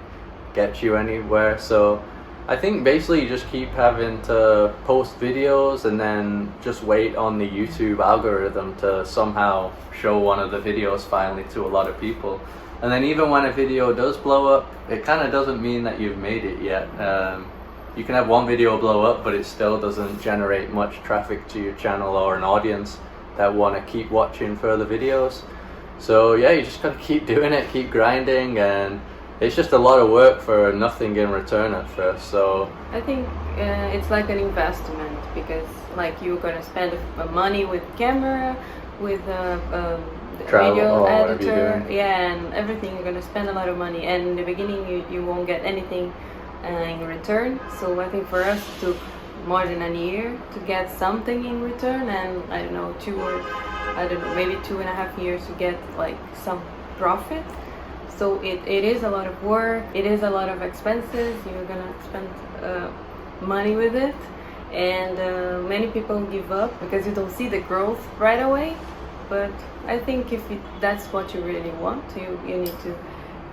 gets you anywhere. So I think basically you just keep having to post videos and then just wait on the YouTube algorithm to somehow show one of the videos finally to a lot of people. And then even when a video does blow up, it kind of doesn't mean that you've made it yet. you can have one video blow up, but it still doesn't generate much traffic to your channel or an audience that want to keep watching further videos. So yeah, you just gotta keep doing it, keep grinding, and it's just a lot of work for nothing in return at first. So I think it's like an investment, because like you're gonna spend money with camera, with the travel video or whatever you're editor, doing. yeah, and everything. You're gonna spend a lot of money, and in the beginning you won't get anything in return. So I think for us it took more than a year to get something in return, and I don't know, maybe 2.5 years to get like some profit. So it is a lot of work, it is a lot of expenses, you're gonna spend money with it, and many people give up because you don't see the growth right away. But I think if that's what you really want, you need to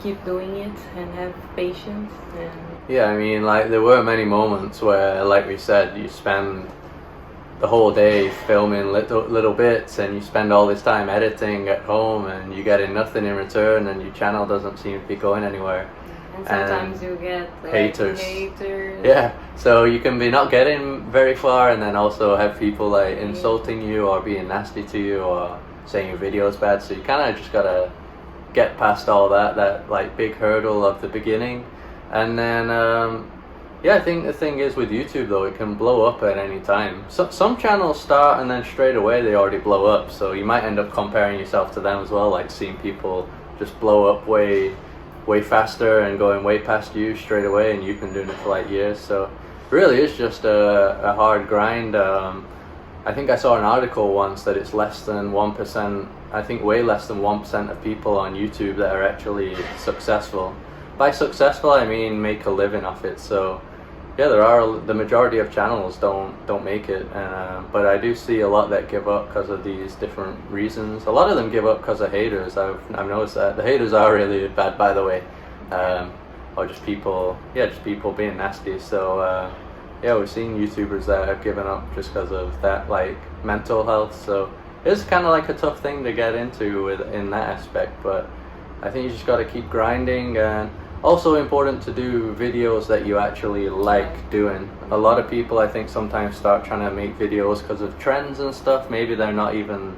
keep doing it and have patience. And yeah, I mean, like there were many moments where, like we said, you spend the whole day filming little bits, and you spend all this time editing at home, and you getting nothing in return, and your channel doesn't seem to be going anywhere. and sometimes you get like, haters. haters. Yeah, so you can be not getting very far, and then also have people like insulting you or being nasty to you or saying your video is bad. So you kind of just gotta get past all that like big hurdle of the beginning, and then yeah, I think the thing is with YouTube though, it can blow up at any time. So some channels start and then straight away they already blow up, so you might end up comparing yourself to them as well, like seeing people just blow up way faster and going way past you straight away, and you've been doing it for like years. So really it's just a hard grind. I think I saw an article once that it's less than 1%, I think way less than 1% of people on YouTube that are actually successful. By successful I mean make a living off it. So yeah, the majority of channels don't make it, but I do see a lot that give up because of these different reasons. A lot of them give up because of haters. I've noticed that the haters are really bad, by the way, or just people being nasty. So yeah, we've seen YouTubers that have given up just because of that, like mental health. So it's kind of like a tough thing to get into in that aspect, but I think you just got to keep grinding. And also important to do videos that you actually like doing. A lot of people I think sometimes start trying to make videos because of trends and stuff. Maybe they're not even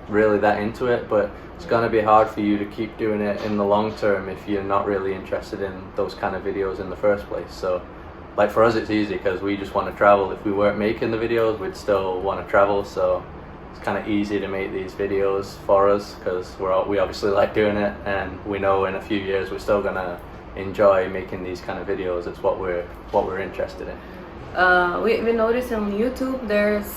really that into it, but it's going to be hard for you to keep doing it in the long term if you're not really interested in those kind of videos in the first place. So like for us it's easy because we just want to travel. If we weren't making the videos, we'd still want to travel, so it's kind of easy to make these videos for us because we obviously like doing it, and we know in a few years we're still gonna enjoy making these kind of videos. It's what we're interested in. We noticed on YouTube there's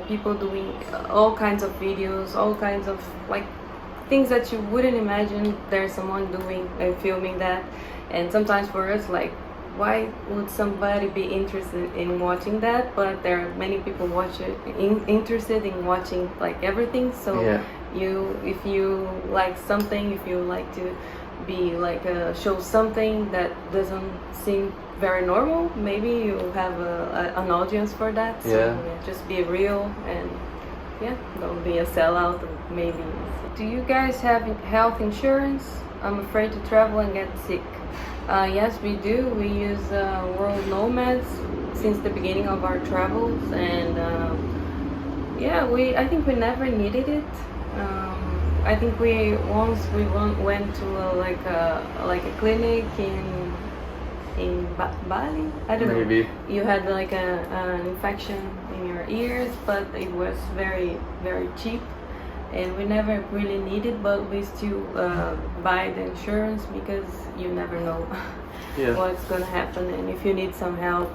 people doing all kinds of videos, all kinds of like things that you wouldn't imagine there's someone doing and filming that. And sometimes for us, like, why would somebody be interested in watching that? But there are many people interested in watching like everything. So Yeah. if you like something, if you like to be like show something that doesn't seem very normal, maybe you have an audience for that. So Yeah. just be real, and yeah, don't be a sellout. Maybe. Do you guys have health insurance? I'm afraid to travel and get sick. Yes, we do. We use World Nomads since the beginning of our travels, and yeah, I think we never needed it. I think once we went to like a clinic in Bali. I don't Maybe. know. You had like an infection in your ears, but it was very, very cheap, and we never really needed. But we still buy the insurance because you never know what's gonna happen, and if you need some help,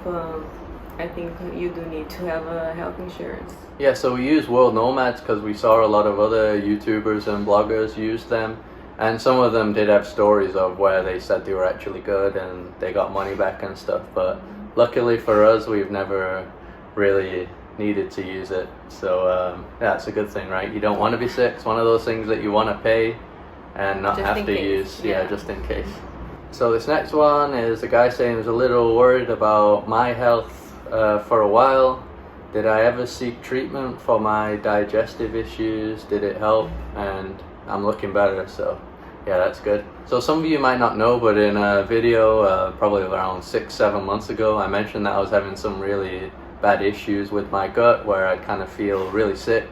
I think you do need to have a health insurance. Yeah, so we use World Nomads because we saw a lot of other YouTubers and bloggers use them, and some of them did have stories of where they said they were actually good and they got money back and stuff, but luckily for us we've never really needed to use it. So yeah, it's a good thing, right? You don't want to be sick. It's one of those things that you want to pay and not Just have in to case, use, yeah. just in case. So this next one is a guy saying he was a little worried about my health for a while. Did I ever seek treatment for my digestive issues? Did it help? And I'm looking better, so Yeah, that's good. So some of you might not know, but in a video probably around 6-7 months ago, I mentioned that I was having some really bad issues with my gut where I'd kind of feel really sick,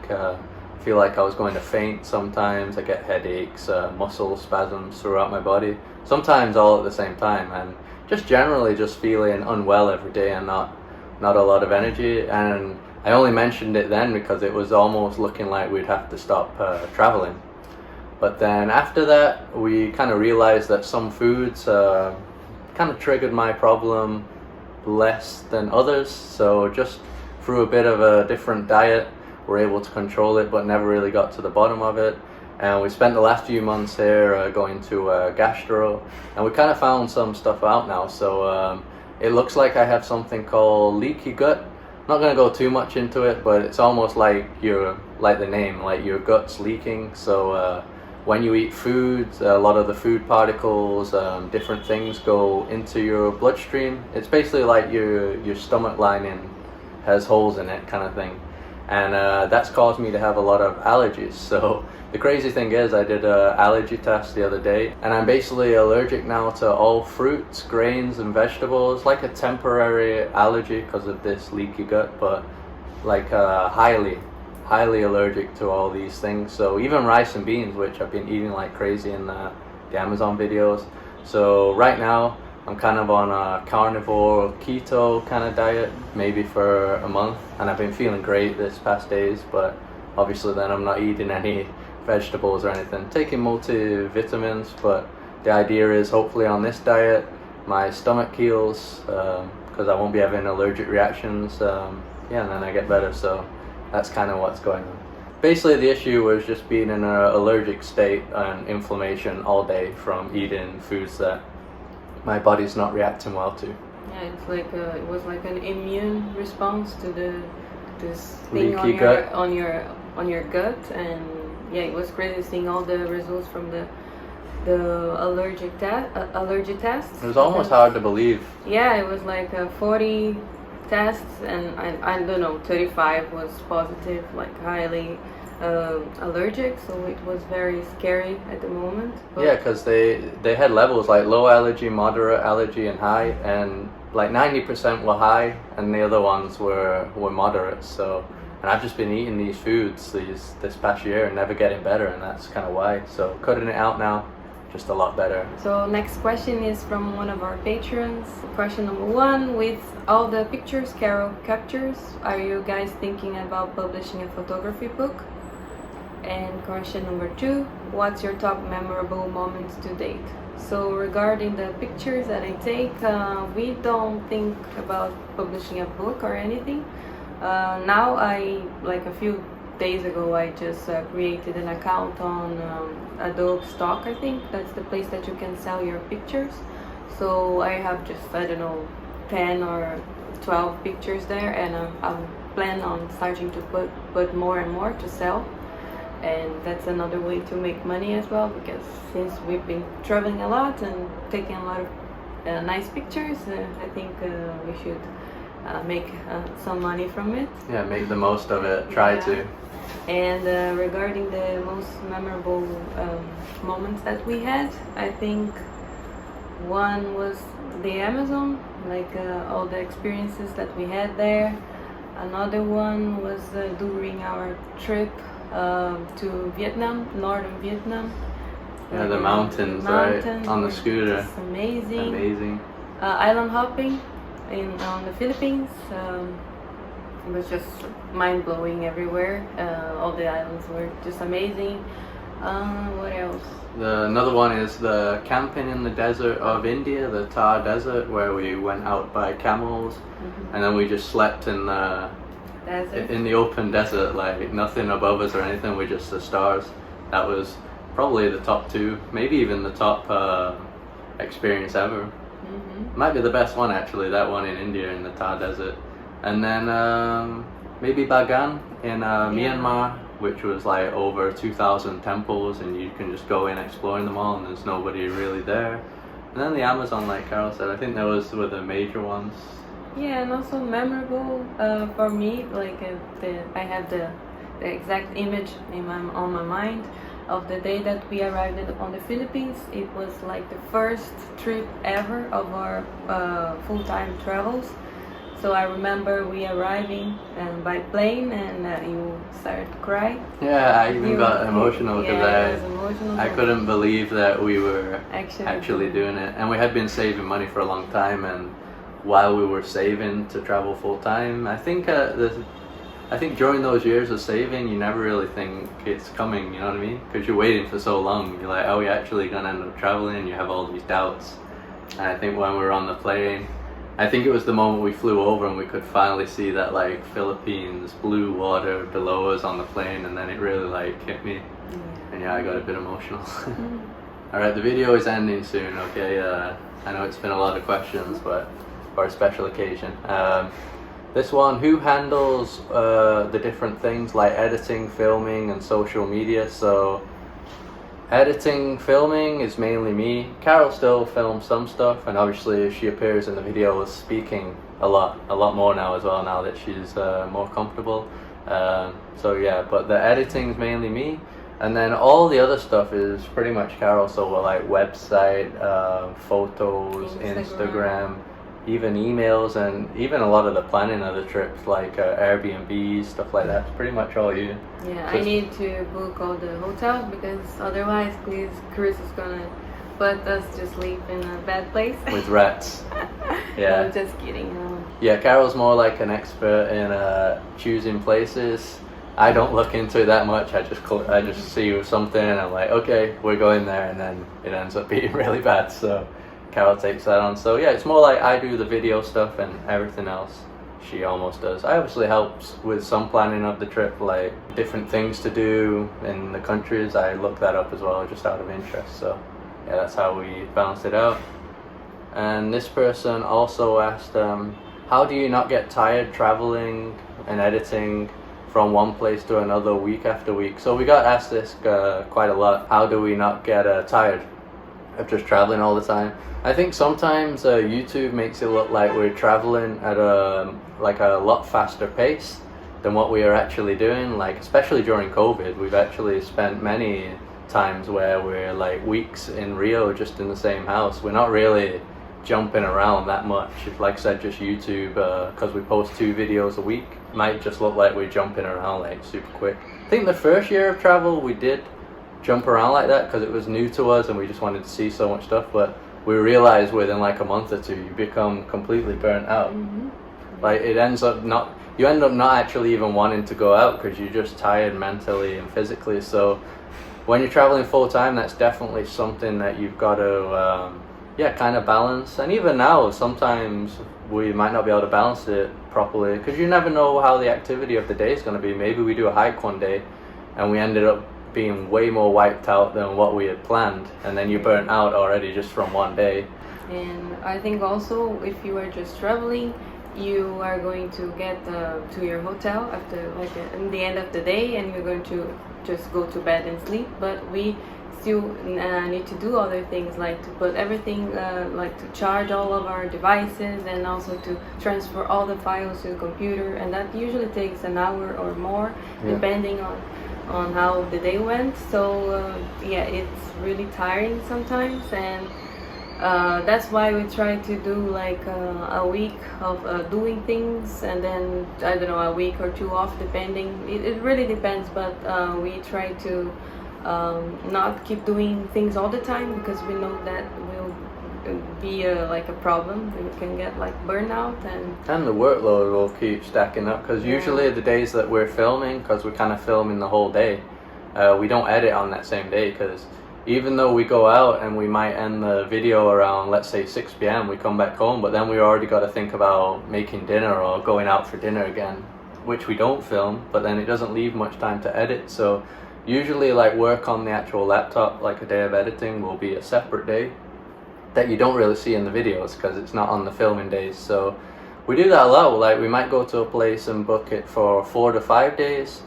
feel like I was going to faint sometimes. I get headaches, muscle spasms throughout my body, sometimes all at the same time, and just generally just feeling unwell every day and not a lot of energy. And I only mentioned it then because it was almost looking like we'd have to stop traveling. But then after that, we kind of realized that some foods kind of triggered my problem less than others. So just through a bit of a different diet, we're able to control it, but never really got to the bottom of it. And we spent the last few months here going to gastro, and we kind of found some stuff out now. So it looks like I have something called leaky gut. Not going to go too much into it, but it's almost like the name, like your gut's leaking. So when you eat foods, a lot of the food particles, different things go into your bloodstream. It's basically like your stomach lining has holes in it, kind of thing. And that's caused me to have a lot of allergies. So the crazy thing is, I did an allergy test the other day, and I'm basically allergic now to all fruits, grains, and vegetables. Like a temporary allergy because of this leaky gut, but like highly allergic to all these things. So even rice and beans, which I've been eating like crazy in the Amazon videos. So right now I'm kind of on a carnivore keto kind of diet, maybe for a month, and I've been feeling great this past days. But obviously then I'm not eating any vegetables or anything, taking multivitamins. But the idea is hopefully on this diet my stomach heals because I won't be having allergic reactions, and then I get better. So that's kind of what's going on. Basically the issue was just being in an allergic state and inflammation all day from eating foods that my body's not reacting well to. Yeah, it's like it was like an immune response to this thing Leaky on your gut. And yeah, it was crazy seeing all the results from the allergy test. It was almost hard to believe. Yeah, it was like 40 tests, and I don't know, 35 was positive, like highly allergic. So it was very scary at the moment. But Yeah, because they had levels like low allergy, moderate allergy, and high, and like 90% were high, and the other ones were moderate. So, and I've just been eating these foods this past year and never getting better, and that's kind of why. So cutting it out now, just a lot better. So next question is from one of our patrons. Question number 1: with all the pictures Carol captures, are you guys thinking about publishing a photography book? And question number 2: what's your top memorable moments to date? So regarding the pictures that I take, we don't think about publishing a book or anything. Now like a few days ago, I just created an account on Adobe Stock. I think that's the place that you can sell your pictures. So I have just, I don't know, 10 or 12 pictures there, and I plan on starting to put more and more to sell. And that's another way to make money as well, because since we've been traveling a lot and taking a lot of nice pictures, I think we should make some money from it. Yeah, make the most of it. Try to. And regarding the most memorable moments that we had, I think one was the Amazon, like all the experiences that we had there. Another one was during our trip to Vietnam, northern Vietnam. Yeah, the mountains, right? On the scooter. It's amazing. Amazing. Island hopping on the Philippines. It was just mind-blowing everywhere. All the islands were just amazing. What else? Another one is the camping in the desert of India, the Thar Desert, where we went out by camels, and then we just slept in the open desert, like nothing above us or anything. We're just the stars. That was probably the top 2, maybe even the top experience ever. Might be the best one actually, that one in India in the Thar Desert. And then maybe Bagan in Myanmar, which was like over 2,000 temples, and you can just go in exploring them all and there's nobody really there. And then the Amazon, like Carol said, I think those were the major ones. Yeah, and also memorable for me, like I have the exact image on my mind. of the day that we arrived on the Philippines. It was like the first trip ever of our full-time travels. So I remember we arriving by plane, and you started to cry. Yeah, I even got emotional because I so couldn't believe that we were actually doing it. And we had been saving money for a long time, and while we were saving to travel full time, I think during those years of saving, you never really think it's coming, you know what I mean? Because you're waiting for so long. You're like, are we actually going to end up traveling? You have all these doubts. And I think when we were on the plane, I think it was the moment we flew over and we could finally see that like Philippines, blue water below us on the plane, and then it really like hit me. And yeah, I got a bit emotional. Alright, the video is ending soon, okay? I know it's been a lot of questions, but for a special occasion. This one, who handles the different things like editing, filming, and social media? So editing, filming is mainly me. Carol still films some stuff, and obviously she appears in the videos speaking a lot more now as well, now that she's more comfortable. So yeah, but the editing is mainly me, and then all the other stuff is pretty much Carol. So we're like website, photos, Instagram, even emails, and even a lot of the planning of the trips, like Airbnb, stuff like that. It's pretty much all you. Yeah, I need to book all the hotels because otherwise Chris is gonna put us to sleep in a bad place. With rats. Yeah. I'm just kidding. Yeah, Carol's more like an expert in choosing places. I don't look into it that much. I just see something and I'm like, okay, we're going there, and then it ends up being really bad. So Carol takes that on. So yeah, it's more like I do the video stuff, and everything else she almost does. I obviously helps with some planning of the trip, like different things to do in the countries. I look that up as well, just out of interest. So yeah, that's how we balance it out. And this person also asked, how do you not get tired traveling and editing from one place to another week after week? So we got asked this quite a lot. How do we not get tired of just traveling all the time? I think sometimes YouTube makes it look like we're traveling at a lot faster pace than what we are actually doing. Like especially during COVID, we've actually spent many times where we're like weeks in Rio just in the same house. We're not really jumping around that much. Like I said, just YouTube, because we post 2 videos a week, might just look like we're jumping around like super quick. I think the first year of travel we did jump around like that because it was new to us and we just wanted to see so much stuff, but we realized within like a month or 2 you become completely burnt out. Like you end up not actually even wanting to go out because you're just tired mentally and physically. So when you're traveling full time, that's definitely something that you've got to kind of balance. And even now sometimes we might not be able to balance it properly because you never know how the activity of the day is going to be. Maybe we do a hike one day and we ended up being way more wiped out than what we had planned, and then you're burnt out already just from one day. And I think also if you are just traveling, you are going to get to your hotel after in the end of the day, and you're going to just go to bed and sleep. But we still need to do other things, like to put everything, like to charge all of our devices, and also to transfer all the files to the computer, and that usually takes an hour or more, depending on how the day went. So yeah, it's really tiring sometimes, and that's why we try to do like a week of doing things, and then I don't know, a week or 2 off, depending. It really depends, but we try to not keep doing things all the time because we know that will be like a problem. We can get like burnout, and the workload will keep stacking up because usually the days that we're filming, because we're kind of filming the whole day, we don't edit on that same day, because even though we go out and we might end the video around, let's say 6 p.m, we come back home, but then we already got to think about making dinner or going out for dinner again, which we don't film, but then it doesn't leave much time to edit. So usually like work on the actual laptop, like a day of editing will be a separate day that you don't really see in the videos because it's not on the filming days. So we do that a lot. Like we might go to a place and book it for 4 to 5 days,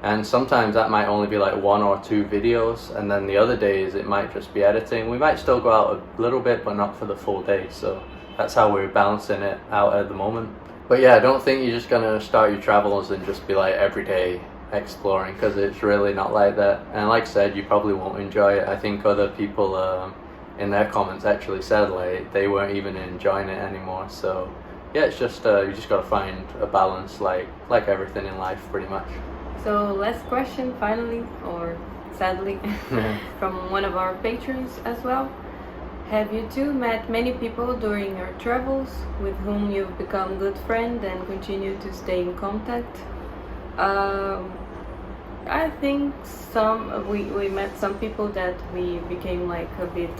and sometimes that might only be like 1 or 2 videos, and then the other days it might just be editing. We might still go out a little bit, but not for the full day. So that's how we're balancing it out at the moment. But yeah, I don't think you're just gonna start your travels and just be like every day exploring, because it's really not like that. And like I said, you probably won't enjoy it. I think other people in their comments actually said like they weren't even enjoying it anymore. So yeah, it's just you just got to find a balance, like everything in life, pretty much. So last question, finally, or sadly, from one of our patrons as well. Have you two met many people during your travels with whom you've become good friends and continue to stay in contact? I think we met some people that we became like a bit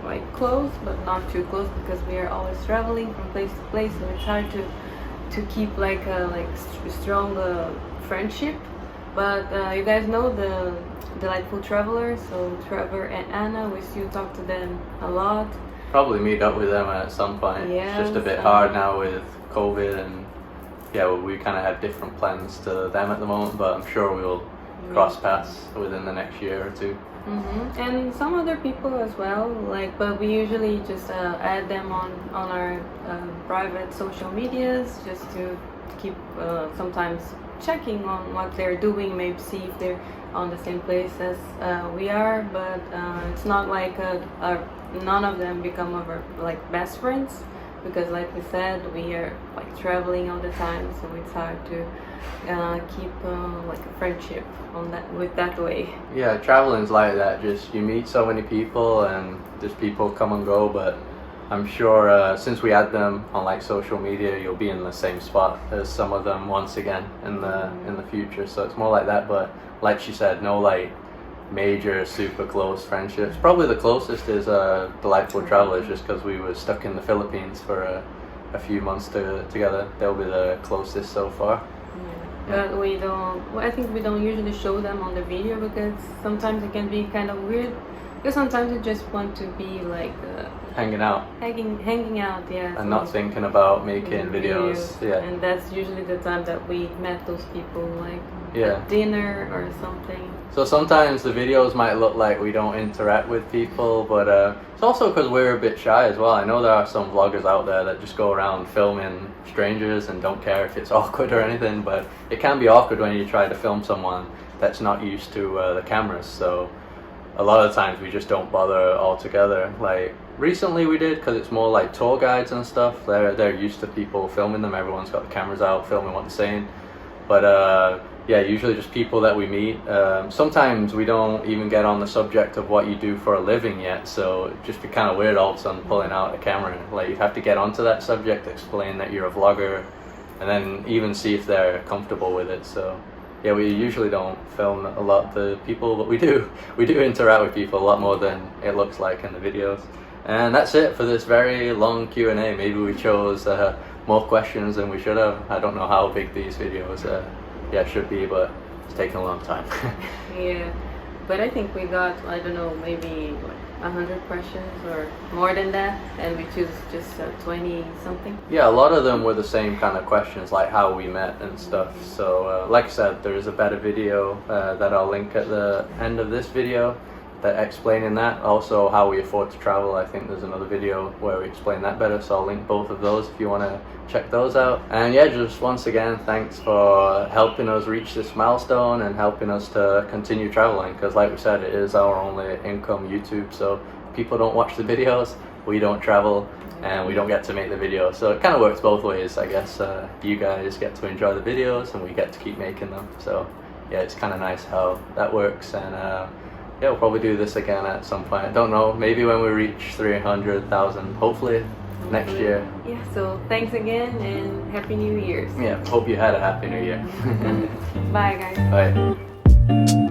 like close, but not too close, because we are always traveling from place to place, so it's hard to keep like a strong friendship. But you guys know the Delightful Travelers, so Trevor and Anna, we still talk to them a lot. Probably meet up with them at some point. Yes, it's just a bit hard now with COVID, and yeah, well, we kind of have different plans to them at the moment, but I'm sure we'll cross paths within the next year or two. And some other people as well, like, but we usually just add them on our private social medias, just to keep sometimes checking on what they're doing, maybe see if they're on the same place as we are, but it's not like none of them become our like best friends, because like we said, we are like traveling all the time, so it's hard to keep like a friendship on that way. Yeah, traveling's like that. Just you meet so many people, and just people come and go. But I'm sure since we add them on like social media, you'll be in the same spot as some of them once again in the future. So it's more like that. But like she said, no like major super close friendships. Probably the closest is Delightful Travelers, just because we were stuck in the Philippines for a few months together. They'll be the closest so far. But I think we don't usually show them on the video, because sometimes it can be kind of weird, because sometimes you just want to be like hanging out, yeah, and not thinking about making videos. Yeah, and that's usually the time that we met those people, like at dinner or something. So sometimes the videos might look like we don't interact with people, but it's also because we're a bit shy as well. I know there are some vloggers out there that just go around filming strangers and don't care if it's awkward or anything, but it can be awkward when you try to film someone that's not used to the cameras. So a lot of times we just don't bother altogether. Like recently we did, because it's more like tour guides and stuff. They're used to people filming them. Everyone's got the cameras out filming what they're saying. But yeah, usually just people that we meet. Sometimes we don't even get on the subject of what you do for a living yet, so it'd just be kind of weird all of a sudden pulling out a camera. Like you'd have to get onto that subject, explain that you're a vlogger, and then even see if they're comfortable with it. So yeah, we usually don't film a lot of the people, but we do interact with people a lot more than it looks like in the videos. And that's it for this very long Q&A. Maybe we chose more questions than we should have. I don't know how big these videos should be, but it's taken a long time. Yeah, but I think we got, I don't know, maybe 100 questions or more than that, and we choose just 20 something. Yeah, a lot of them were the same kind of questions, like how we met and stuff. So like I said, there is a better video that I'll link at the end of this video that explaining that. Also how we afford to travel, I think there's another video where we explain that better, so I'll link both of those if you want to check those out. And yeah, just once again, thanks for helping us reach this milestone and helping us to continue traveling, because like we said, it is our only income YouTube. So people don't watch the videos, we don't travel, and we don't get to make the videos. So it kind of works both ways, I guess. You guys get to enjoy the videos and we get to keep making them. So yeah, it's kind of nice how that works. And yeah, we'll probably do this again at some point. I don't know, maybe when we reach 300,000, hopefully next year. Yeah, so thanks again and Happy New Year's. Yeah, hope you had a Happy New Year. Bye guys. Bye.